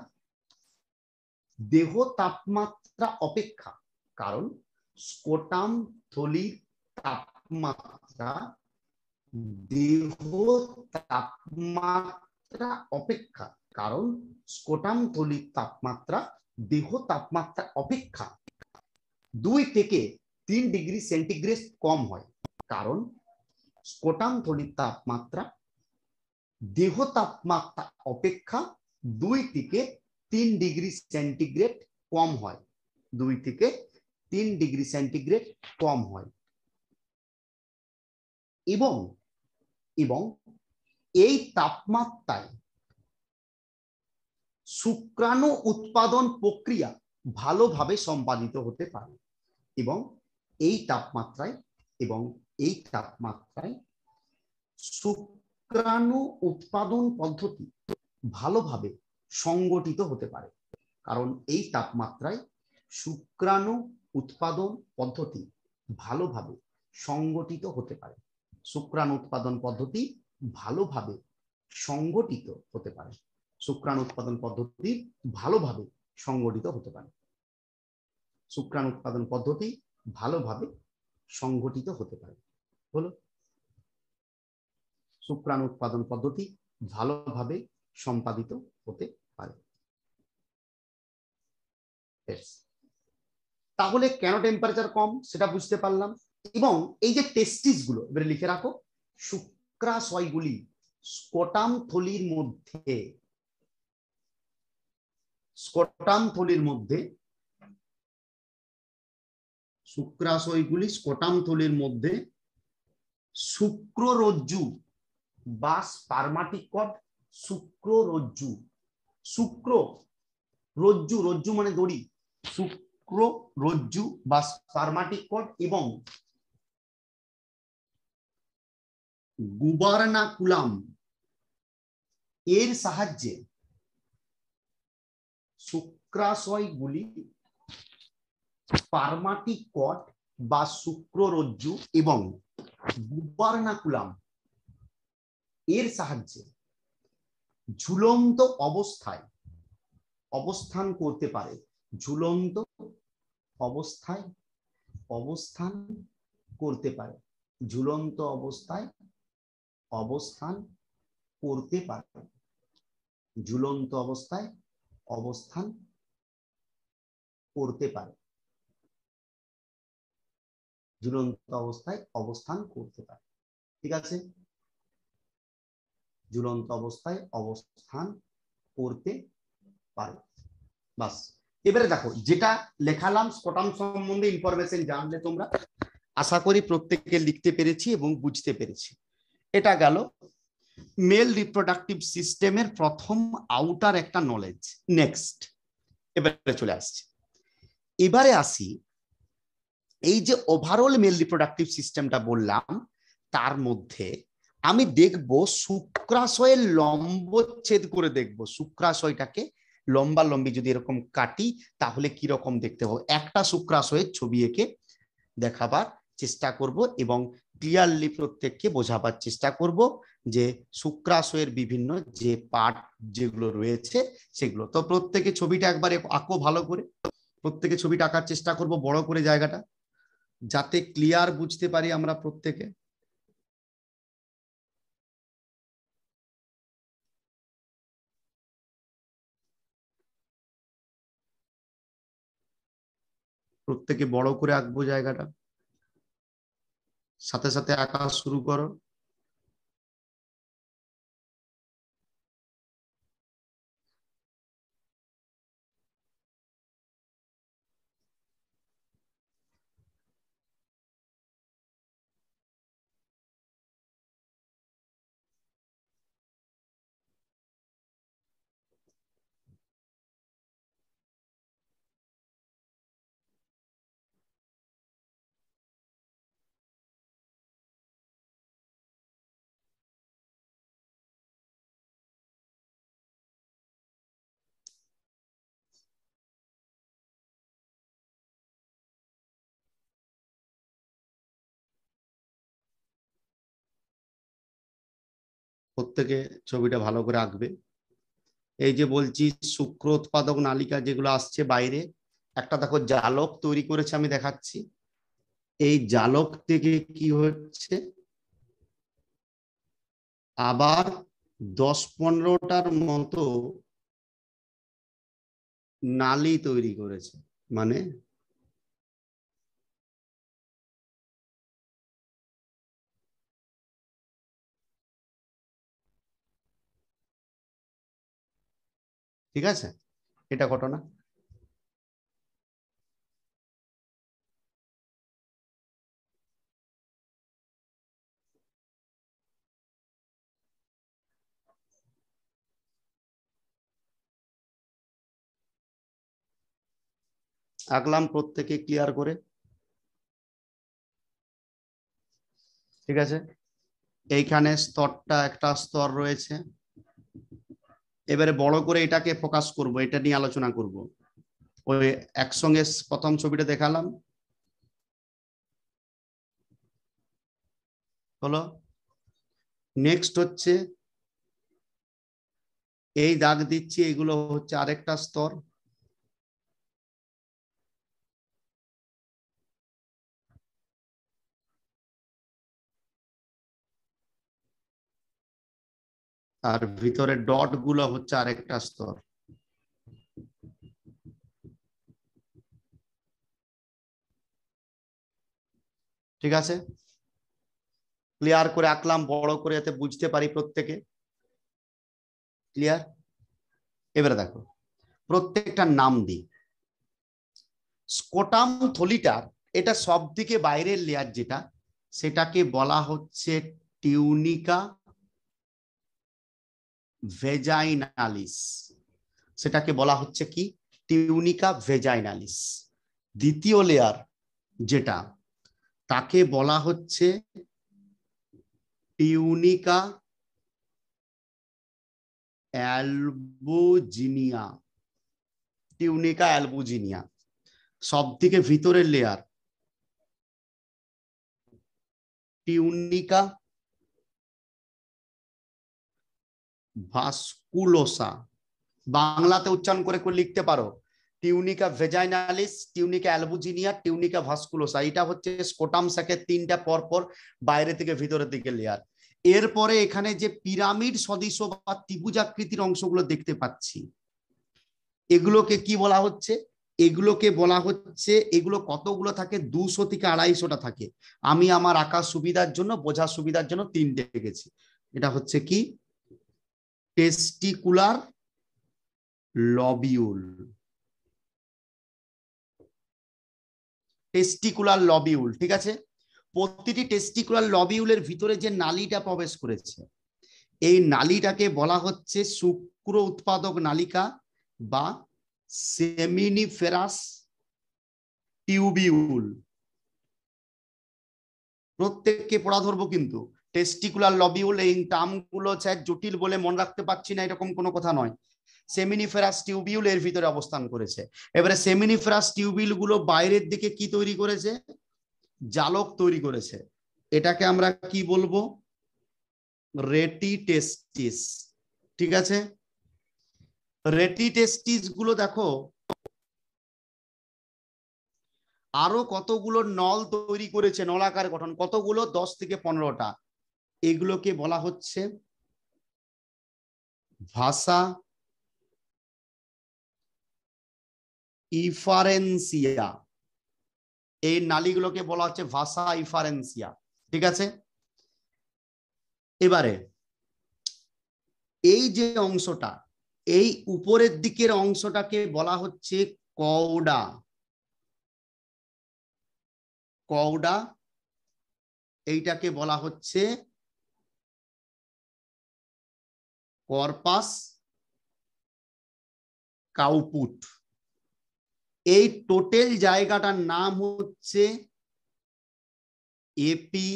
দেহ তাপমাত্রা অপেক্ষা, কারণ স্কোটাম থলির তাপমাত্রা দেহ তাপমাত্রা অপেক্ষা, কারণ স্কোটাম থলির তাপমাত্রা দেহ তাপমাত্রা অপেক্ষা 2 থেকে 3 ডিগ্রি সেন্টিগ্রেড কম হয়। কারণ স্কোটাম থলির তাপমাত্রা দেহ তাপমাত্রা অপেক্ষা 2 থেকে 3 ডিগ্রি সেন্টিগ্রেড কম হয়, 2 থেকে 3 ডিগ্রি সেন্টিগ্রেড কম হয়। এবং এবং এই তাপমাত্রায় শুক্রাণু উৎপাদন প্রক্রিয়া ভালোভাবে সম্পাদিত হতে পারে, এবং এই তাপমাত্রায়, এবং এই তাপমাত্রায় শুক্রাণু উৎপাদন পদ্ধতি ভালোভাবে সংগঠিত হতে পারে। কারণ এই তাপমাত্রায় শুক্রাণু উৎপাদন পদ্ধতি ভালোভাবে সংগঠিত হতে পারে, শুক্রাণু উৎপাদন পদ্ধতি ভালোভাবে সংগঠিত হতে পারে, শুক্রাণু উৎপাদন পদ্ধতি ভালোভাবে সংগঠিত হতে পারে, শুক্রাণু উৎপাদন পদ্ধতি ভালোভাবে সংগঠিত হতে পারে। হলো, শুক্রাণু উৎপাদন পদ্ধতি ভালোভাবে সম্পাদিত হতে পারে। তাহলে কেন টেম্পারেচার কম সেটা বুঝতে পারলাম। এবং এই যে টেস্টিস গুলো এবারে লিখে রাখো, শুক্রাশয়গুলি স্কোটাম থলির মধ্যে, স্কোটাম থলির মধ্যে, শুক্রাশয়গুলি স্কোটাম থলির মধ্যে শুক্ররজ্জু বা স্পারমাটিক কর্ড, শুক্ররজ্জু, শুক্র রজ্জু, রজ্জু মানে দড়ি, শুক্ররজ্জু বা স্পারমাটিক কর্ড এবং গুবারনাকুলাম এর সাহায্যে শুক্রাশয়গুলি স্পারমাটিক কর্ড বা শুক্ররজ্জু এবং গুবারনাকুলাম এর সাহায্যে ঝুলন্ত অবস্থায় অবস্থান করতে পারে, ঝুলন্ত অবস্থায় অবস্থান করতে পারে, ঝুলন্ত অবস্থায় অবস্থান করতে পারে, ঝুলন্ত অবস্থায় অবস্থান করতে পারে, ঝুলন্ত অবস্থায় অবস্থান করতে পারে। ঠিক আছে, ঝুলন্ত অবস্থায় অবস্থান করতে পারে। বাস, এবারে দেখো যেটা লেখালাম স্কটাম সম্বন্ধে ইনফরমেশন জানলে তোমরা, আশা করি প্রত্যেককে লিখতে পেরেছি এবং বুঝতে পেরেছি। এটা গেল মেল রিপ্রোডাক্টিভ সিস্টেমের প্রথম আউটার একটা নলেজ। নেক্সট এবারে চলে আসছে, এবারে আসি এই যে ওভারঅল মেল রিপ্রোডাক্টিভ সিস্টেমটা বললাম, তার মধ্যে আমি দেখব শুক্রাশয়ের লম্বচ্ছেদ করে দেখব, শুক্রাশয়টাকে লম্বা লম্বি যদি এরকম কাটি তাহলে কি রকম দেখতে হবে, একটা শুক্রাশয়ের ছবি এঁকে দেখাবার চেষ্টা করব এবং ক্লিয়ারলি প্রত্যেককে বোঝাবার চেষ্টা করব যে শুক্রাশয়ের বিভিন্ন যে পার্ট যেগুলো রয়েছে সেগুলো। তো প্রত্যেকে ছবিটা একবার আঁকো ভালো করে, প্রত্যেকে ছবিটা আঁকার চেষ্টা করব বড় করে জায়গাটা, যাতে ক্লিয়ার বুঝতে পারি আমরা প্রত্যেকে। প্রত্যেকে বড় করে আঁকবো জায়গাটা, সাথে সাথে আঁকা শুরু করো। প্রত্যেকে ছবিটা ভালো করে আঁকবে। এই যে বলছি শুক্র উৎপাদক নালিকা যেগুলো আসছে বাইরে, একটা দেখো জালক তৈরি করেছে, আমি দেখাচ্ছি। এই জালক থেকে কি হচ্ছে, আবার 10-15টার মতো নালী তৈরি করেছে, মানে ঠিক আছে, এটা ঘটনা। আঁকলাম প্রত্যেকে ক্লিয়ার করে, ঠিক আছে। এইখানে স্তরটা একটা স্তর রয়েছে, এবারে বড় করে এটাকে ফোকাস করব, এটা নিয়ে আলোচনা করব। ওই একসঙ্গে প্রথম ছবিটা দেখালাম হলো, নেক্সট হচ্ছে এই দাগ দিচ্ছি, এগুলো হচ্ছে আরেকটা স্তর, আর ভিতরে ডট গুলো হচ্ছে আরেকটা স্তর। ঠিক আছে, ক্লিয়ার করে আঁকলাম বড় করে যাতে বুঝতে পারি প্রত্যেকে, ক্লিয়ার। এবারে দেখো প্রত্যেকটা নাম দিই। স্কোটাম থলিটার এটা সব দিকে বাইরের লেয়ার যেটা, সেটাকে বলা হচ্ছে টিউনিকা ভেজাইনালিস, সেটাকে বলা হচ্ছে কি টিউনিকা ভেজাইনালিস। দ্বিতীয় লেয়ার যেটা, তাকে বলা হচ্ছে টিউনিকা অ্যালবুজিনিয়া, টিউনিকা অ্যালবুজিনিয়া। সব থেকে ভিতরের লেয়ার টিউনিকা ভাস্কুলোসা, বাংলাতে উচ্চারণ করে লিখতে পারো টিউনিকা ভেজাইনালিস, টিউনিকা অ্যালবুজিনিয়া, টিউনিকা ভাস্কুলোসা। এটা হচ্ছে স্কোটাম স্যাকের তিনটা পরপর বাইরে থেকে ভিতরের দিকে লেয়ার। এরপরে এখানে যে পিরামিড সদৃশ বা ত্রিভুজাকৃতির অংশগুলো দেখতে পাচ্ছি, এগুলোকে কি বলা হচ্ছে? এগুলোকে বলা হচ্ছে, এগুলো কতগুলো থাকে? 200 থেকে 250টা থাকে। আমি আমার আঁকার সুবিধার জন্য, বোঝার সুবিধার জন্য 3টে গেছি। এটা হচ্ছে কি? Testicular lobule. টেস্টিকুলার লবিউল, ঠিক আছে। প্রতিটি টেস্টিকুলার লবিউলের ভিতরে যে নালীটা প্রবেশ করেছে, এই নালীটাকে বলা হচ্ছে শুক্র উৎপাদক নালিকা বা সেমিনিফেরাস টিউবিউল। প্রত্যেককে পড়া ধরবো কিন্তু। টেস্টিকুলার লবিউল, এই টার্মগুলো স্যার জটিল বলে মনে রাখতে পারছি না এরকম কোনো কথা নয়। সেমিনিফেরাস টিউবিউল এর ভিতরে অবস্থান করেছে। এবারে সেমিনিফেরাস টিউবিউল গুলো বাইরের দিকে কি তৈরি করেছে? জালক তৈরি করেছে। এটাকে আমরা কি বলবো? রেটিটেস্টিস, ঠিক আছে। রেটিটেস্টিস গুলো দেখো আরো কতগুলো নল তৈরি করেছে, নলাকার গঠন, কতগুলো? 10 থেকে 15টা। এগুলোকে বলা হচ্ছে ভাষা ইফারেন্সিয়া। এই নালীগুলোকে বলা হচ্ছে ভাষা ইফারেন্সিয়া, ঠিক আছে। এবারে এই যে অংশটা, এই উপরের দিকের অংশটাকে বলা হচ্ছে কওডা। কওডা, এইটাকে বলা হচ্ছে কর্পাস কাউপুট। এই টোটাল জায়গাটার নাম হচ্ছে এপি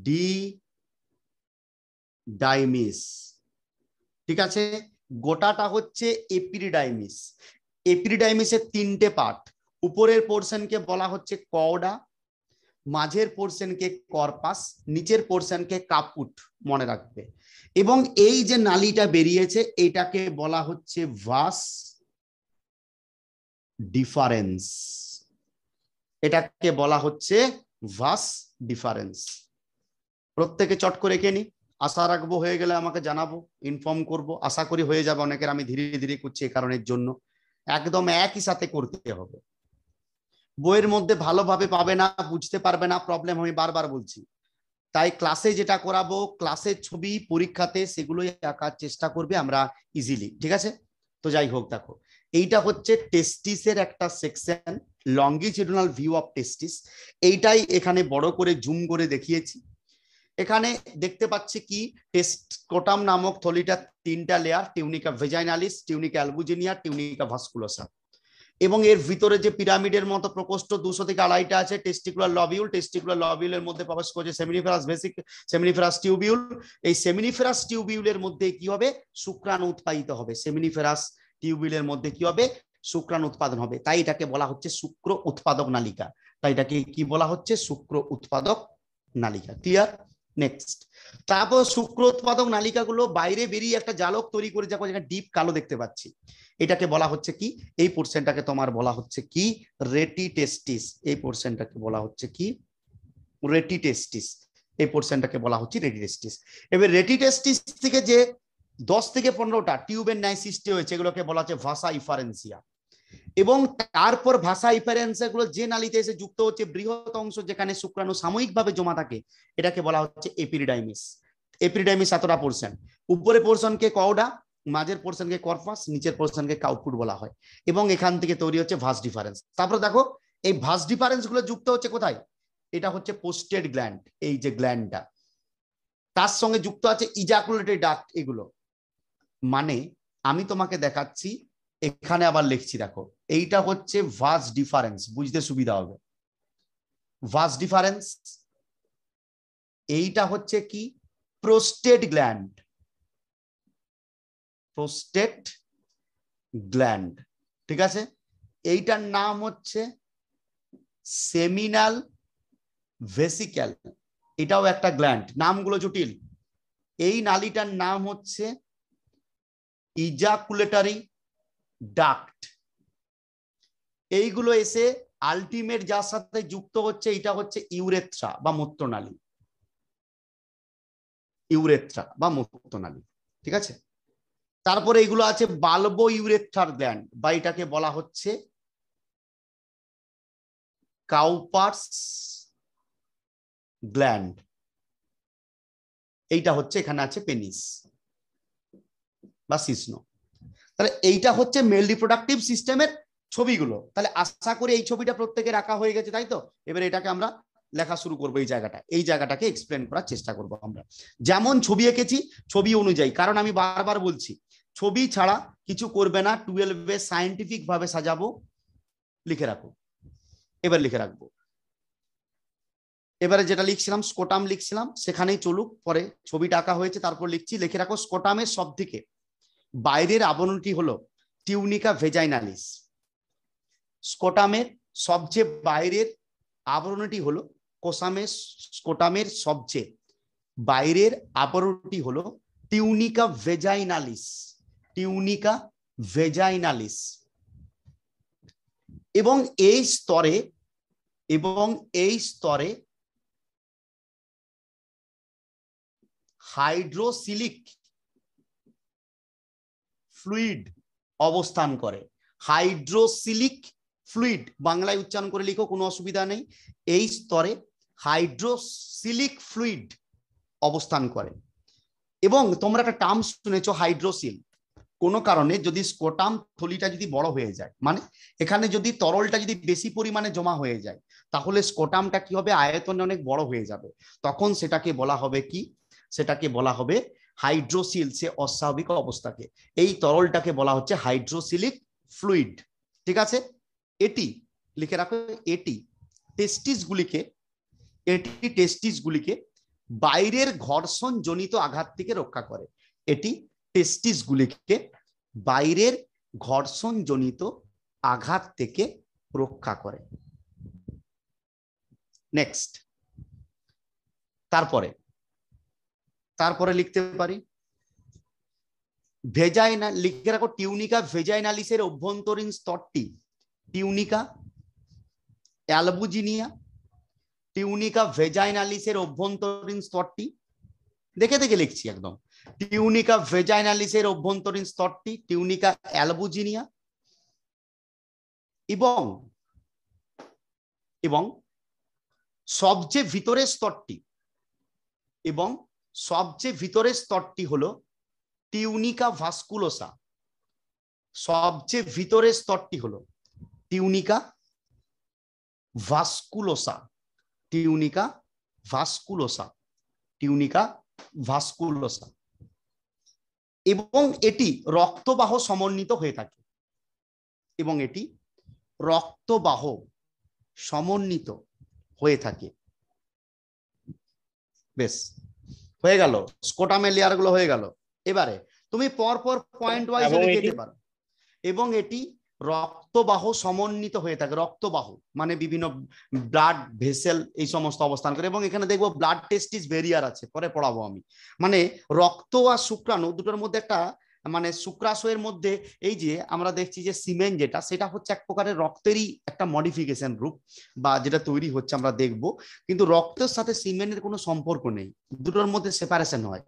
ডি ডাইমিস, ঠিক আছে। গোটাটা হচ্ছে এপিডিডাইমিস। এপিডিডাইমিসের 3টে পার্ট। উপরের পোর্শনকে বলা হচ্ছে কওডা, মাঝের পোর্শনকে কর্পাস, নিচের পোর্শনকে কাপুট, মনে রাখবে। এবং এই যে নালীটা বেরিয়েছে এটাকে বলা হচ্ছে ভাস ডিফারেন্স। এটাকে বলা হচ্ছে ভাস ডিফারেন্স। প্রত্যেকে চট করে রেখে নি, আশা রাখবো হয়ে গেলে আমাকে জানাবো, ইনফর্ম করব। আশা করি হয়ে যাবে অনেকের, আমি ধীরে ধীরে করছি এই কারণের জন্য। একদম একই সাথে করতে হবে। বইয়ের মধ্যে ভালোভাবে পাবে না, বুঝতে পারবে না, প্রবলেম, আমি বারবার বলছি। তাই ক্লাসে যেটা করাবো, ক্লাসের ছবি পরীক্ষাতে সেগুলোই আঁকার চেষ্টা করবে আমরা ইজিলি, ঠিক আছে। তো যাই হোক, দেখো এইটা হচ্ছে টেস্টিসের একটা সেকশন, লঙ্গিটিউডিনাল ভিউ অফ টেস্টিস। এইটাই এখানে বড় করে জুম করে দেখিয়েছি। এখানে দেখতে পাচ্ছি কি, টেস্টোটাম নামক থলিটা 3টা লেয়ার, টিউনিকা ভেজাইনালিস, টিউনিকা অ্যালবুজিনিয়া, টিউনিকা ভাস্কুলোসা। এবং এর ভিতরে যে পিরামিডের মতো প্রকোষ্ঠ 200 থেকে 250টা আছে, টেস্টিকুলার লবিউল। টেস্টিকুলার লবিউলের মধ্যে প্রবেশ করছে সেমিনিফেরাস বেসিক, সেমিনিফেরাস টিউবিউল। এই সেমিনিফেরাস টিউবিউলের মধ্যে কি হবে? শুক্রাণু উৎপাদিত হবে। সেমিনিফেরাস টিউবিউলের মধ্যে কি হবে? শুক্রাণু উৎপাদন হবে। তাই এটাকে বলা হচ্ছে শুক্র উৎপাদক নালিকা। তাই এটাকে কি বলা হচ্ছে? শুক্র উৎপাদক নালিকা। ক্লিয়ার? নেক্সট, তারপর শুক্র উৎপাদক নালিকাগুলো বাইরে বেরিয়ে একটা জালক তৈরি করে, যখন যেখানে ডিপ কালো দেখতে পাচ্ছি, এটাকে বলা হচ্ছে কি? এই পোর্শনটাকে তোমার বলা হচ্ছে কি? রেটিটেস্টিস। এই পোর্শনটাকে বলা হচ্ছে কি? রেটিটেস্টিস। এই পোর্শনটাকে বলা হচ্ছে রেটিটেস্টিস। এবার রেটিটেস্টিস থেকে যে 10 থেকে 15টা টিউবের ন্যায় সৃষ্টি হয়েছে, এগুলোকে বলা হচ্ছে ভাষা ইফারেন্সিয়া। এবং তারপর ভাষা ইফারেন্সিয়া গুলো যে নালীতে এসে যুক্ত হচ্ছে, বৃহৎ অংশ যেখানে শুক্রাণু সাময়িকভাবে জমা থাকে, এটাকে বলা হচ্ছে এপিডিডাইমিস। এপিডিডাইমিস এতটা পোর্শন। উপরে পোর্শনকে কওডা, মাঝের পোর্শনকে কর্পাস, নিচের পোর্শনকে কাউপুট বলা হয়। এবং এখান থেকে তৈরি হচ্ছে ভাস ডিফারেন্স। তারপর দেখো এই ভাস ডিফারেন্স গুলো যুক্ত হচ্ছে কোথায়? এটা হচ্ছে পোস্টেড গ্ল্যান্ড, এই যে গ্ল্যান্ডটা, তার সঙ্গে যুক্ত আছে ইজাকুলেটরি ডাক্ট। এগুলো মানে আমি তোমাকে দেখাচ্ছি, এখানে আবার লিখছি, দেখো এইটা হচ্ছে ভাস ডিফারেন্স, বুঝতে সুবিধা হবে। ভাস ডিফারেন্স, এইটা হচ্ছে কি? Prostate gland. প্রোস্টেট গ্ল্যান্ড, ঠিক আছে। এইটার নাম হচ্ছে সেমিনাল ভেসিক্যাল। এটাও একটা গ্ল্যান্ড, নামগুলো জটিল। এই নালীটার নাম হচ্ছে ইজাকুলেটরি ডাক্ট। এইগুলো এসে আলটিমেট যার সাথে যুক্ত হচ্ছে এটা হচ্ছে ইউরেথ্রা বা মূত্রনালী, ইউরেথ্রা বা মূত্রনালী, ঠিক আছে। তারপরে এগুলো আছে বাল্বো ইউরেথ্রার গ্ল্যান্ড বা এটাকে বলা হচ্ছে কাউপার্স গ্ল্যান্ড, এইটা হচ্ছে এখানে আছে পেনিস বা শিশ্ন। তাহলে এইটা হচ্ছে মেল রিপ্রোডাক্টিভ সিস্টেমের ছবিগুলো। তাহলে আশা করি এই ছবিটা প্রত্যেকে রাখা হয়ে গেছে, তাই তো? এবার এটাকে আমরা লেখা শুরু করবো, এই জায়গাটাকে এক্সপ্লেন করার চেষ্টা করবো আমরা। যেমন ছবি এঁকেছি ছবি অনুযায়ী, কারণ আমি বারবার বলছি ছবি ছাড়া কিছু করবে না। 12-এ সায়েন্টিফিক ভাবে সাজাবো, লিখে রাখো। এবার লিখে রাখবো, এবারে যেটা লিখছিলাম স্কোটাম লিখছিলাম, সেখানেই চলুক। পরে ছবিটা আঁকা হয়েছে, তারপর লিখছি, লিখে রাখো স্কোটামের সব থেকে বাইরের আবরণটি হলো টিউনিকা ভেজাইনালিস। স্কোটামের সবচেয়ে বাইরের আবরণটি হলো স্কোটামের সবচেয়ে বাইরের আবরণটি হলো টিউনিকা ভেজাইনালিস, টিউনিকা ভেজাইনালিস। এবং এই স্তরে হাইড্রোসিলিক ফ্লুইড অবস্থান করে। হাইড্রোসিলিক ফ্লুইড বাংলায় উচ্চারণ করে লিখো, কোনো অসুবিধা নেই। এই স্তরে হাইড্রোসিলিক ফ্লুইড অবস্থান করে। এবং তোমরা একটা টার্ম শুনেছো হাইড্রোসিল। কোনো কারণে যদি স্কোটাম থলিটা যদি বড় হয়ে যায়, মানে এখানে যদি তরলটা যদি বেশি পরিমাণে জমা হয়ে যায়, তাহলে স্কোটামটা কি হবে, আয়তনে অনেক বড় হয়ে যাবে। তখন সেটাকে বলা হবে কি, সেটাকে বলা হবে হাইড্রোসিল, সে অস্বাভাবিক অবস্থাকে। এই তরলটাকে বলা হচ্ছে হাইড্রোসিলিক ফ্লুইড, ঠিক আছে। এটি লিখে রাখো, এটি টেস্টিসগুলিকে বাইরের ঘর্ষণ জনিত আঘাত থেকে রক্ষা করে। এটি টেস্টিসগুলিকে বাইরের ঘর্ষণ জনিত আঘাত থেকে রক্ষা করে। নেক্সট, তারপরে লিখতে পারি লিখে রাখো টিউনিকা ভেজাইনালিসের অভ্যন্তরীণ স্তরটি টিউনিকা অ্যালবুজিনিয়া। টিউনিকা ভেজাইনালিসের অভ্যন্তরীণ স্তরটি দেখে দেখে লিখছি একদম। টিউনিকা ভেজাইনালিসের অভ্যন্তরীণ স্তরটি টিউনিকা অ্যালবুজিনিয়া। এবং সবচেয়ে ভিতরের স্তরটি হলো টিউনিকা ভাস্কুলোসা। সবচেয়ে ভিতরের স্তরটি হলো টিউনিকা ভাস্কুলোসা, টিউনিকা ভাস্কুলোসা, টিউনিকা ভাস্কুলোসা। এবং এটি রক্তবাহ সমন্বিত হয়ে থাকে, এবং এটি রক্তবাহ সমন্বিত হয়ে থাকে। বেশ, হয়ে গেল, স্কোটামের লেয়ার গুলো হয়ে গেল। এবারে তুমি পরপর পয়েন্ট ওয়াইজ লিখে দিতে পারো। এবং এটি রক্তবাহ সমন্বিত হয়ে থাকে। রক্তবাহ মানে বিভিন্ন ব্লাড ভেসেল এই সমস্ত অবস্থান করে। এবং এখানে দেখবো ব্লাড টেস্টিস ভেরিয়ার আছে, পরে পড়াবো আমি। মানে রক্ত আর শুক্রাণু দুটোর মধ্যে একটা, মানে শুক্রাশয়ের মধ্যে এই যে আমরা দেখছি যে সিমেন্ট যেটা, সেটা হচ্ছে এক প্রকারের রক্তেরই একটা মডিফিকেশন রূপ বা যেটা তৈরি হচ্ছে আমরা দেখব। কিন্তু রক্তের সাথে সিমেন্টের কোনো সম্পর্ক নেই, দুটোর মধ্যে সেপারেশন হয়।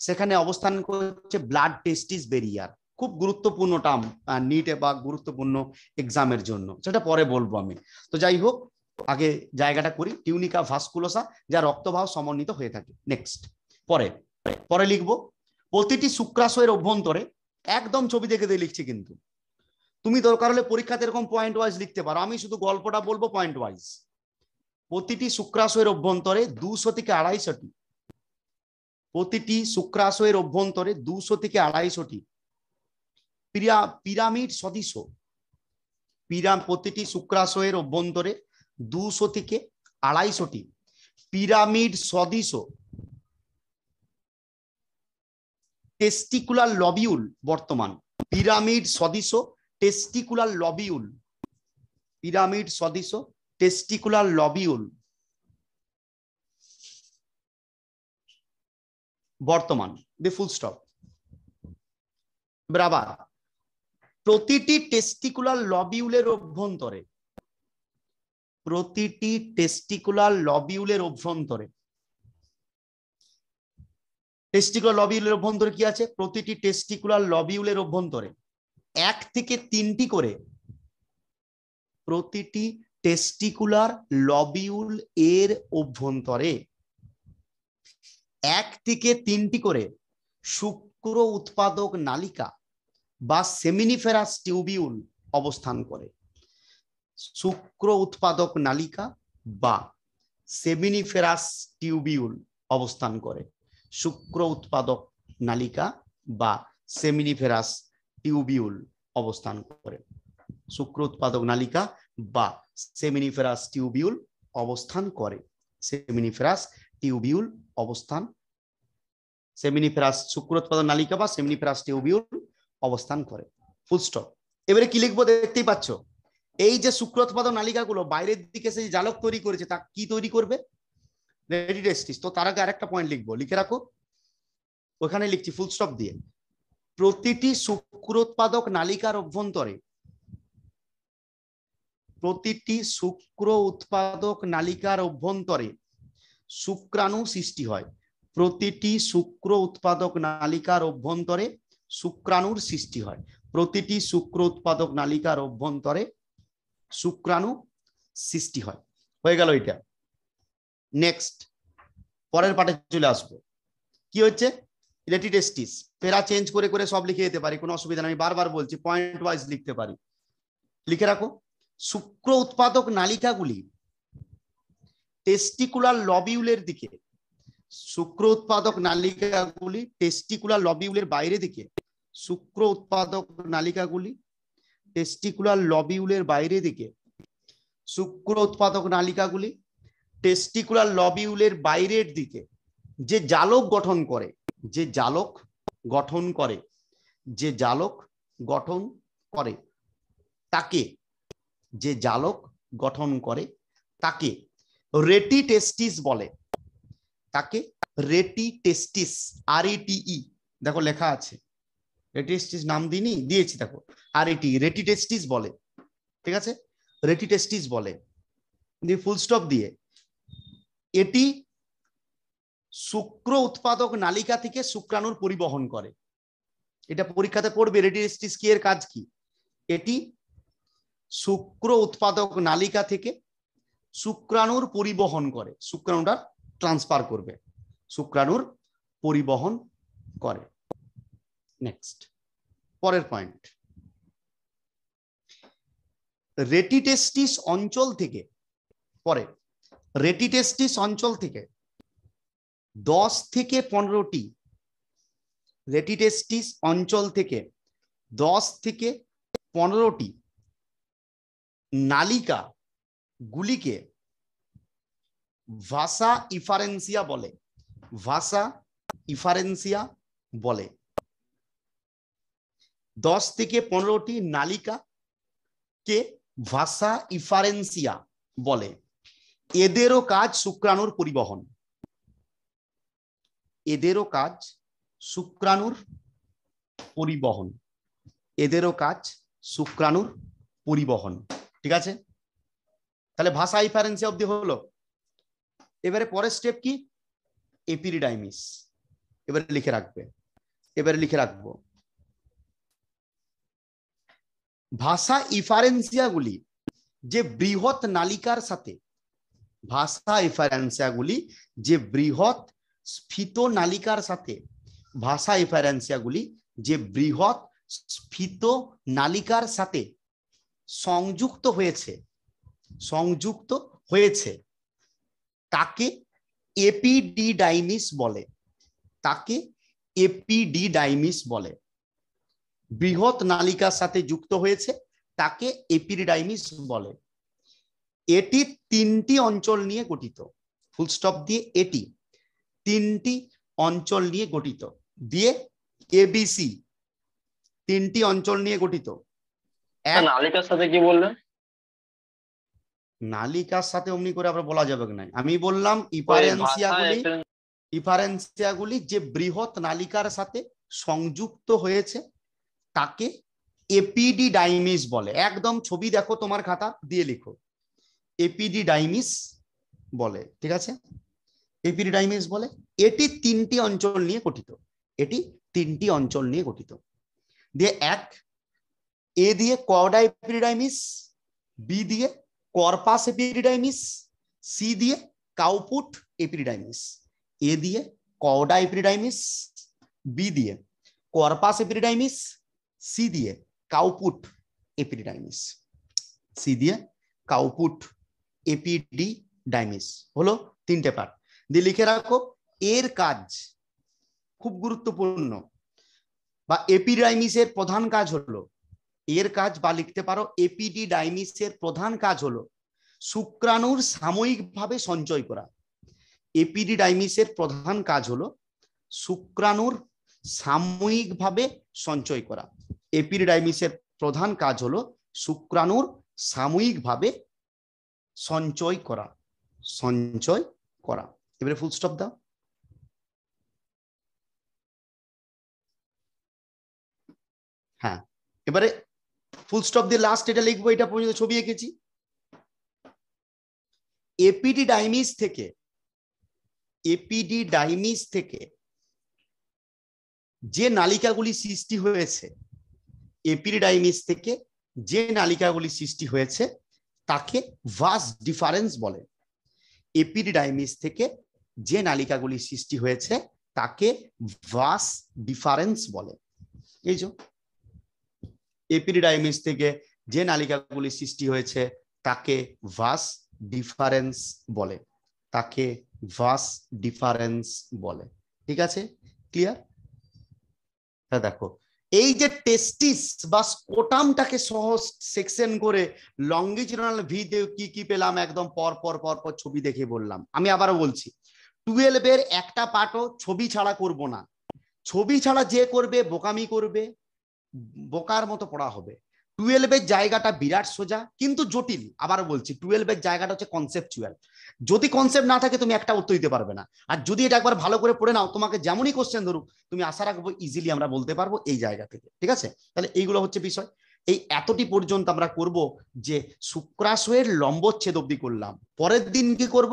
সেখানে অবস্থান করছে ব্লাড টেস্টিস ব্যারিয়ার। খুব গুরুত্বপূর্ণ টার্ম নিট বা গুরুত্বপূর্ণ এক্সামের জন্য, সেটা পরে বলবো আমি। তো যাই হোক, আগে জায়গাটা করি, টিউনিকা ভাস্কুলোসা যা রক্তবাহ সমন্বিত হয়ে থাকে। নেক্সট, পরে লিখবো প্রতিটি শুক্রাশয়ের অভ্যন্তরে, একদম ছবি দেখে দিয়ে লিখছি, কিন্তু তুমি দরকার হলে পরীক্ষাতে এরকম পয়েন্ট ওয়াইজ লিখতে পারো, আমি শুধু গল্পটা বলবো পয়েন্ট ওয়াইজ। প্রতিটি শুক্রাশয়ের অভ্যন্তরে 200 থেকে 250টি, প্রতিটি শুক্রাশয়ের অভ্যন্তরে 200 থেকে 250টি পিরামিড সদৃশ, প্রতিটি শুক্রাশয়ের অভ্যন্তরে 200 থেকে 250টি পিরামিড সদৃশ টেস্টিকুলার লবিউল, বর্তমান পিরামিড সদৃশ টেস্টিকুলার লবিউল, পিরামিড সদৃশ টেস্টিকুলার লবিউল বর্তমান, ফুল স্টপ। বরাবর প্রতিটি টেস্টিকুলার লবিউলের অভ্যন্তরে, প্রতিটি টেস্টিকুলার লবিউলের অভ্যন্তরে, টেস্টিকুলার লবিউলের অভ্যন্তরে কি আছে? প্রতিটি টেস্টিকুলার লবিউলের অভ্যন্তরে 1 থেকে 3টি করে, প্রতিটি টেস্টিকুলার লবিউল এর অভ্যন্তরে 1 থেকে 3টি করে শুক্র উৎপাদক নালিকা বা সেমিনিফেরাস টিউবিউল অবস্থান করে। শুক্র উৎপাদক নালিকা বা সেমিনিফেরাস টিউবিউল অবস্থান করে। শুক্র উৎপাদক নালিকা বা সেমিনিফেরাস টিউবিউল অবস্থান করে। শুক্র উৎপাদক নালিকা বা সেমিনিফেরাস টিউবিউল অবস্থান করে। সেমিনিফেরাস টিউবিউল অবস্থান, সেমিনিফেরাস শুক্র উৎপাদক নালিকা বা সেমিনিফেরাস টিউবিউল অবস্থান করে। Full stop. এবারে কি লিখবো দেখতেই পাচ্ছ, এই যে শুক্র উৎপাদক নালিকাগুলো বাইরের দিকে সেই জালক তৈরি করেছে, তা কি তৈরি করবে? রেডি টেস্টিস। তো তার আগে আরেকটা পয়েন্ট লিখবো, লিখে রাখো, ওখানে লিখছি ফুল স্টপ দিয়ে। প্রতিটি শুক্র উৎপাদক নালিকার অভ্যন্তরে, প্রতিটি শুক্র উৎপাদক নালিকার অভ্যন্তরে শুক্রাণু সৃষ্টি হয়। প্রতিটি শুক্র উৎপাদক নালিকার অভ্যন্তরে শুক্রাণুর সৃষ্টি হয়। প্রতিটি শুক্র উৎপাদক নালিকার অভ্যন্তরে শুক্রাণু সৃষ্টি হয়। হয়ে গেল এটা। নেক্সট, পরের পাঠে চলে আসবো। কি হচ্ছে? রেডি টেস্টিস। পেরা চেঞ্জ করে করে সব লিখে যেতে পারি, কোনো অসুবিধা নেই। আমি বারবার বলছি, পয়েন্ট ওয়াইজ লিখতে পারি। লিখে রাখো, শুক্র উৎপাদক নালিকাগুলি টেস্টিকুলার লবিউলের দিকে, শুক্র উৎপাদক নালিকাগুলি টেস্টিকুলার লবিউলের বাইরে দিকে, শুক্র উৎপাদক নালিকাগুলি টেস্টিকুলার লবিউলের বাইরে দিকে, শুক্র উৎপাদক নালিকাগুলি টেস্টিকুলার লবিউলের বাইরের দিকে যে জালক গঠন করে, যে জালক গঠন করে, যে জালক গঠন করে তাকে, যে জালক গঠন করে তাকে রেটি টেস্টিস বলে। তাকে রেটি টেস্টিস, RETE, দেখো লেখা আছে, রেটি টেস্টিস নাম দিইনি, দিয়েছি দেখো, RETE, রেটি টেস্টিস বলে। ঠিক আছে, রেটি টেস্টিস বলে, দিয়ে ফুল স্টপ দিয়ে। এটি শুক্র উৎপাদক নালিকা থেকে শুক্রাণুর পরিবহন করে। এটা পরীক্ষাতে পড়বে, রেটি টেস্টিস কি, এর কাজ কি? এটি শুক্র উৎপাদক নালিকা থেকে শুক্রাণুর পরিবহন করে, শুক্রাণুটা ট্রান্সফার করবে, শুক্রাণুর পরিবহন করে। নেক্সট, পরের পয়েন্ট, রেটি টেস্টিস অঞ্চল থেকে, পরে রেটি টেস্টিস অঞ্চল থেকে 10 থেকে 15টি, রেটি টেস্টিস অঞ্চল থেকে 10 থেকে 15টি নালিকা গুলিকে ভাসা ইফারেন্সিয়া বলে। ভাসা ইফারেন্সিয়া বলে। 10 থেকে 15টি নালিকা কে ভাসা ইফারেন্সিয়া বলে। এদেরও কাজ শুক্রাণুর পরিবহন, এদেরও কাজ শুক্রাণুর পরিবহন, এদেরও কাজ শুক্রাণুর পরিবহন। ঠিক আছে, তাহলে ভাষা ইফারেন্সিয়া অবধি হলো। এবারে পরের স্টেপ কি? এপিরিডাইমিস। এবারে লিখে রাখবে, এবারে লিখে রাখবো, ভাষা ইফারেন্সিয়াগুলি যে বৃহৎ নালিকার সাথে, ভাষা ইফারেন্সিয়াগুলি যে বৃহৎ স্ফীত নালিকার সাথে, ভাষা ইফারেন্সিয়াগুলি যে বৃহৎ স্ফীত নালিকার সাথে সংযুক্ত হয়েছে, সংযুক্ত হয়েছে, তাকে এপিডিডাইমিস বলে। তাকে এপিডিডাইমিস বলে। বৃহৎ নালিকার সাথে যুক্ত হয়েছে, তাকে এপিডিডাইমিস বলে। এটি 3টি অঞ্চল নিয়ে গঠিত। ফুল স্টপ দিয়ে, এটি 3টি অঞ্চল নিয়ে গঠিত, দিয়ে ABC, 3টি অঞ্চল নিয়ে গঠিত। নালিকার সাথে কি বললেন? নালিকার সাথে অমনি করে আবার বলা যাবে না। আমি বললাম ইফারেন্সিয়াগুলি, ইফারেন্সিয়াগুলি যে বৃহৎ নালিকার সাথে সংযুক্ত হয়েছে তাকে এপিডিডাইমিস বলে। একদম ছবি দেখো তোমার খাতা দিয়ে লিখো, এপিডিডাইমিস বলে। ঠিক আছে, এপিডিডাইমিস বলে। এটি তিনটি অঞ্চল নিয়ে গঠিত, এটি তিনটি অঞ্চল নিয়ে গঠিত। দিয়ে এক, এ দিয়ে কর্ডা এপিডিডাইমিস, বি দিয়ে কর্পাস এপিডিডাইমিস, সি দিয়ে কাউপুট এপিডিডাইমিস। এ দিয়ে কর্ডা এপিডিডাইমিস, বি দিয়ে কর্পাস এপিডিডাইমিস, সি দিয়ে কাউপুট এপিডিডাইমিস, সি দিয়ে কাউপুট এপিডিডাইমিস। হলো তিনটে পার্ট। দিয়ে লিখে রাখো এর কাজ খুব গুরুত্বপূর্ণ, বা এপিডাইমিসের প্রধান কাজ হলো, এর কাজ বা লিখতে পারো এপিডিডাইমিসের প্রধান কাজ হলো শুক্রাণুর সাময়িকভাবে সঞ্চয় করা। এপিডিডাইমিসের প্রধান কাজ হলো শুক্রাণুর সাময়িকভাবে সঞ্চয় করা। এপিডিডাইমিসের প্রধান কাজ হলো শুক্রাণুর সাময়িকভাবে সঞ্চয় করা, সঞ্চয় করা। এবারে ফুল স্টপ দাও। হ্যাঁ, এবারে ফুল স্টপ দিয়ে লাস্ট এটা লিখবো, এটা পর্যন্ত ছবি এঁকেছি। এপিডিডাইমিস থেকে, এপিডিডাইমিস থেকে যে নালিকাগুলি সৃষ্টি হয়েছে, এপিডিডাইমিস থেকে যে নালিকাগুলি সৃষ্টি হয়েছে তাকে ভাস ডিফারেন্স বলে। এপিডিডাইমিস থেকে যে নালিকাগুলি সৃষ্টি হয়েছে তাকে ভাস ডিফারেন্স বলে। এই যে এপিডিডাইমিস থেকে যে নালিকাগুলি সৃষ্টি হয়েছে তাকে ভাস ডিফারেন্স বলে, তাকে ভাস ডিফারেন্স বলে। ঠিক আছে, ক্লিয়ার? হ্যাঁ, দেখো এই যে টেস্টিস বা স্কোটামটাকে সহজ সেকশন করে লঙ্গিচুডানাল ভিতে কি কি পেলাম একদম পর পর পর পর ছবি দেখে বললাম। আমি আবারও বলছি, 12 এর একটা পার্টও ছবি ছাড়া করব না। ছবি ছাড়া যে করবে বোকামি করবে, বোকার মতো পড়া হবে। 12 এর জায়গাটা বিরাট সোজা কিন্তু জটিল। আবার বলছি 12 এর জায়গাটা হচ্ছে কনসেপচুয়াল। যদি কনসেপ্ট না থাকে তুমি একটা উত্তর দিতে পারবে না। আর যদি এটা একবার ভালো করে পড়ে নাও, তোমাকে যেমনই কোশ্চেন ধরুক তুমি আশা রাখবো ইজিলি আমরা বলতে পারবো এই জায়গা থেকে। ঠিক আছে, তাহলে এইগুলো হচ্ছে বিষয়। এই এতটি পর্যন্ত আমরা করব যে শুক্রাশয়ের লম্বচ্ছেদ অবধি করলাম। পরের দিন কি করব,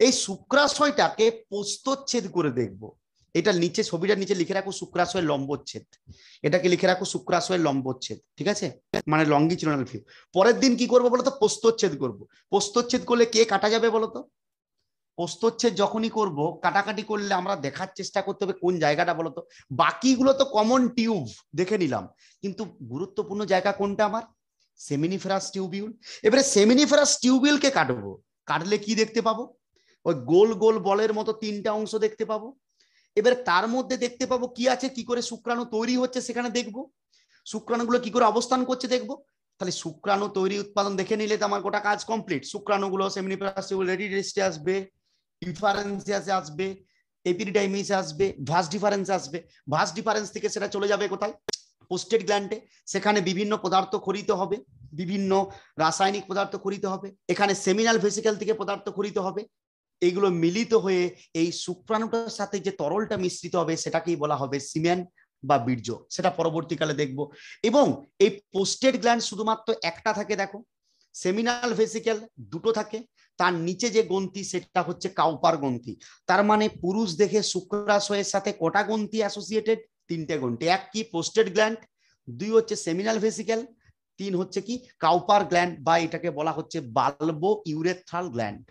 এই শুক্রাশয়টাকে প্রস্থচ্ছেদ করে দেখব। এটা নিচে ছবিটার নিচে লিখে রাখো শুক্রাশয়ের লম্বচ্ছেদ, এটাকে লিখে রাখো শুক্রাশয়ের লম্বচ্ছেদ। ঠিক আছে, মানে লঙ্গিচুডানাল ভিউ। পরের দিন কি করবো বলতো, প্রস্থচ্ছেদ করব। প্রস্থচ্ছেদ করলে কে কাটা যাবে বলতো? প্রস্থচ্ছেদ যখনই করব, কাটাকাটি করলে আমরা দেখার চেষ্টা করতে হবে কোন জায়গাটা বলতো। বাকিগুলো তো কমন টিউব দেখে নিলাম, কিন্তু গুরুত্বপূর্ণ জায়গা কোনটা আমার? Seminiferous tubule. এবারে সেমিনিফেরাস টিউবিউলকে কাটবো, কাটলে কি দেখতে পাবো? ওই গোল গোল বলের মতো তিনটা অংশ দেখতে পাবো। এবার তার মধ্যে দেখতে পাবো কি আছে, কি করে শুক্রাণু তৈরি হচ্ছে সেখানে দেখবো, শুক্রাণুগুলো কি করে অবস্থান করছে দেখবো। তাহলে শুক্রাণু তৈরি উৎপাদন দেখে নিলে তো আমার গোটা কাজ কমপ্লিট। শুক্রাণুগুলো সেমিনিফেরাস টিউবিউল রেডি রেস্টে আসবে, ডিফারেন্সিয়াসে আসবে, এপিডিডাইমিসে আসবে, ভাস ডিফারেন্স আসবে। ভাস ডিফারেন্স থেকে সেটা চলে যাবে কোথায়? পোস্টেড গ্ল্যান্ডে। সেখানে বিভিন্ন পদার্থ খরিত হবে, বিভিন্ন রাসায়নিক পদার্থ খরিত হবে। এখানে সেমিনাল ভেসিকেল থেকে পদার্থ খরিত হবে। এইগুলো মিলিত হয়ে এই শুক্রাণুটার সাথে যে তরলটা মিশ্রিত হবে সেটাকেই বলা হবে সিমেন বা বীর্য। সেটা পরবর্তীকালে দেখব। এবং এই পোস্টেড গ্ল্যান্ড শুধুমাত্র একটা থাকে, দেখো সেমিনাল ভেসিকেল দুটো থাকে, তার নিচে যে গ্রন্থি সেটা হচ্ছে কাউপার গ্রন্থি। তার মানে পুরুষ দেখে শুক্রাশয়ের সাথে কটা গ্রন্থি অ্যাসোসিয়েটেড? তিনটে গ্রন্থি। এক কি পোস্টেড গ্ল্যান্ড, দুই হচ্ছে সেমিনাল ভেসিকেল, তিন হচ্ছে কি কাউপার গ্ল্যান্ড, বা এটাকে বলা হচ্ছে বাল্বো ইউরেথ্রাল গ্ল্যান্ড।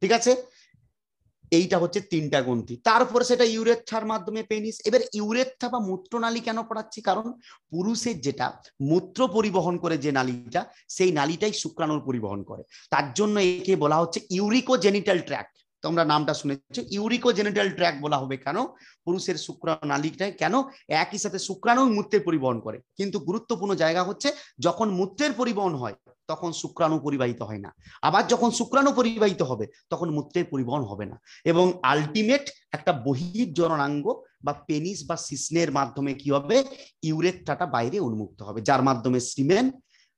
ঠিক আছে, এইটা হচ্ছে তিনটা গ্রন্থি। তারপরে সেটা ইউরেথ্রার মাধ্যমে পেনিস। এবার ইউরেথ্রা বা মূত্রনালী কেন পড়াচ্ছি? কারণ পুরুষের যেটা মূত্র পরিবহন করে যে নালীটা, সেই নালীটাই শুক্রাণুর পরিবহন করে। তার জন্য একে বলা হচ্ছে ইউরিকোজেনিটাল ট্র্যাক্ট। তোমরা নামটা শুনেছো, ইউরিকোজেনিটাল ট্র্যাক্ট বলা হবে কেন? পুরুষের শুক্রাণু নালীটাই কেন একই সাথে শুক্রাণু মূত্রের পরিবহন করে। কিন্তু গুরুত্বপূর্ণ জায়গা হচ্ছে যখন মূত্রের পরিবহন হয় তখন শুক্রাণু পরিবাহিত হয় না, আবার যখন শুক্রাণু পরিবাহিত হবে তখন মূত্রের পরিবহন হবে না। এবং আলটিমেট একটা বহির্জননাঙ্গ বা পেনিস বা সিস্নের মাধ্যমে কি হবে, ইউরেথ্রাটা বাইরে উন্মুক্ত হবে, যার মাধ্যমে সিমেন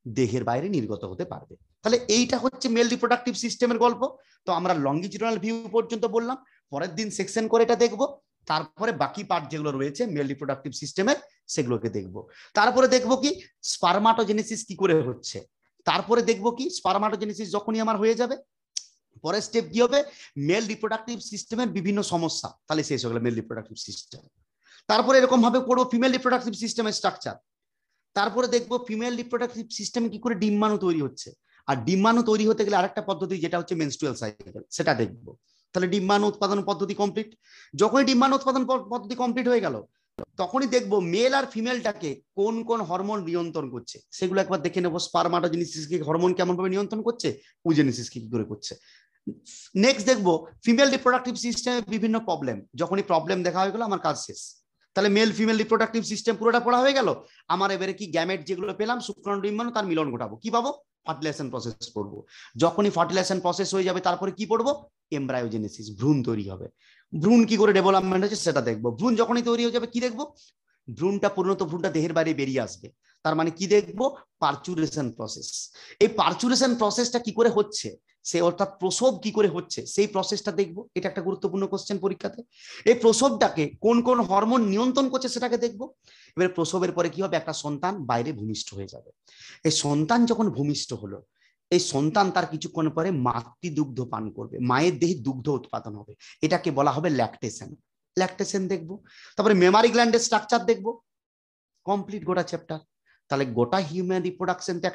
দেহের বাইরে নির্গত হতে পারবে। তাহলে এইটা হচ্ছে মেল রিপ্রোডাক্টিভ সিস্টেমের গল্প। তো আমরা লঙ্গিচুডানাল ভিউ পর্যন্ত বললাম, পরের দিন সেকশন করে এটা দেখবো। তারপরে বাকি পার্ট যেগুলো রয়েছে মেল রিপ্রোডাক্টিভ সিস্টেমের সেগুলোকে দেখবো। তারপরে দেখবো কি স্পারমাটোজেনেসিস কি করে হচ্ছে। তারপরে দেখবো কি স্পারমাটোজেনেসিস যখনই আমার হয়ে যাবে, পরের স্টেপ কি হবে, মেল রিপ্রোডাক্টিভ সিস্টেমের বিভিন্ন সমস্যা, তাহলে শেষ হয়ে গেল মেল রিপ্রোডাক্টিভ সিস্টেম। তারপরে এরকম ভাবে পড়বো ফিমেল রিপ্রোডাক্টিভ সিস্টেমের স্ট্রাকচার। তারপরে দেখবো ফিমেল রিপ্রোডাক্টিভ সিস্টেমে কি করে ডিম্বাণু তৈরি হচ্ছে, আর ডিম্বাণু তৈরি হতে গেলে আরেকটা পদ্ধতি যেটা হচ্ছে মেনস্ট্রুয়াল সাইকেল, সেটা দেখবো। তাহলে ডিম্বাণু উৎপাদন পদ্ধতি কমপ্লিট। যখনই ডিম্বাণু উৎপাদন পদ্ধতি কমপ্লিট হয়ে গেল, তখনই দেখবো মেল আর ফিমেলটাকে কোন কোন হরমোন নিয়ন্ত্রণ করছে, সেগুলো একবার দেখে নেবো। স্পারমাটোজেনেসিসকে হরমোন কেমন ভাবে নিয়ন্ত্রণ করছে, ওজেনেসিসকে কি করে করছে। নেক্সট দেখবো ফিমেল রিপ্রোডাক্টিভ সিস্টেমে বিভিন্ন প্রবলেম, যখনই প্রবলেম দেখা হয়ে গেল আমার কাজ শেষ। তাহলে মেল ফিমেল রিপ্রোডাক্টিভ সিস্টেম পুরোটা পড়া হয়ে গেল। আমার এবারে কি গ্যামেট যেগুলো পেলাম শুক্রাণু ডিম্বাণু, তার মিলন ঘটাবো, কি পাবো, ফার্টিলাইজেশন প্রসেস পড়বো। যখনই ফার্টিলাইজেশন প্রসেস হয়ে যাবে তারপরে কি পড়বো, এমব্রায়োজেনেসিস, ভ্রূণ তৈরি হবে। ভ্রূণ কি করে ডেভেলপমেন্ট হচ্ছে সেটা দেখবো। ভ্রূণ যখনই তৈরি হয়ে যাবে কি দেখবো, ভ্রূণটা পরিণত ভ্রূণটা দেহের বাইরে বেরিয়ে আসবে, তার মানে কি দেখবো, পার্চুরেশন প্রসেস। এই পার্চুরেশন প্রসেসটা কি করে হচ্ছে, সে অর্থাৎ প্রসব কি করে হচ্ছে সেই প্রসেসটা দেখবো। এটা একটা গুরুত্বপূর্ণ কোশ্চেন পরীক্ষাতে। এই প্রসবটাকে কোন কোন হরমোন নিয়ন্ত্রণ করছে সেটাকে দেখবো। এবারে প্রসবের পরে কি হবে, একটা সন্তান বাইরে ভূমিষ্ঠ হয়ে যাবে। এই সন্তান যখন ভূমিষ্ঠ হলো, এই সন্তান তার কিছুক্ষণ পরে মাতৃদুগ্ধ পান করবে, মায়ের দেহে দুগ্ধ উৎপাদন হবে, এটাকে বলা হবে ল্যাকটেশন। ল্যাকটেশন দেখবো। তারপরে মেমারি গ্ল্যান্ডের স্ট্রাকচার দেখবো, কমপ্লিট গোটা চ্যাপ্টার। তাহলে গোটা হিউম্যান রিপ্রোডাকশনটা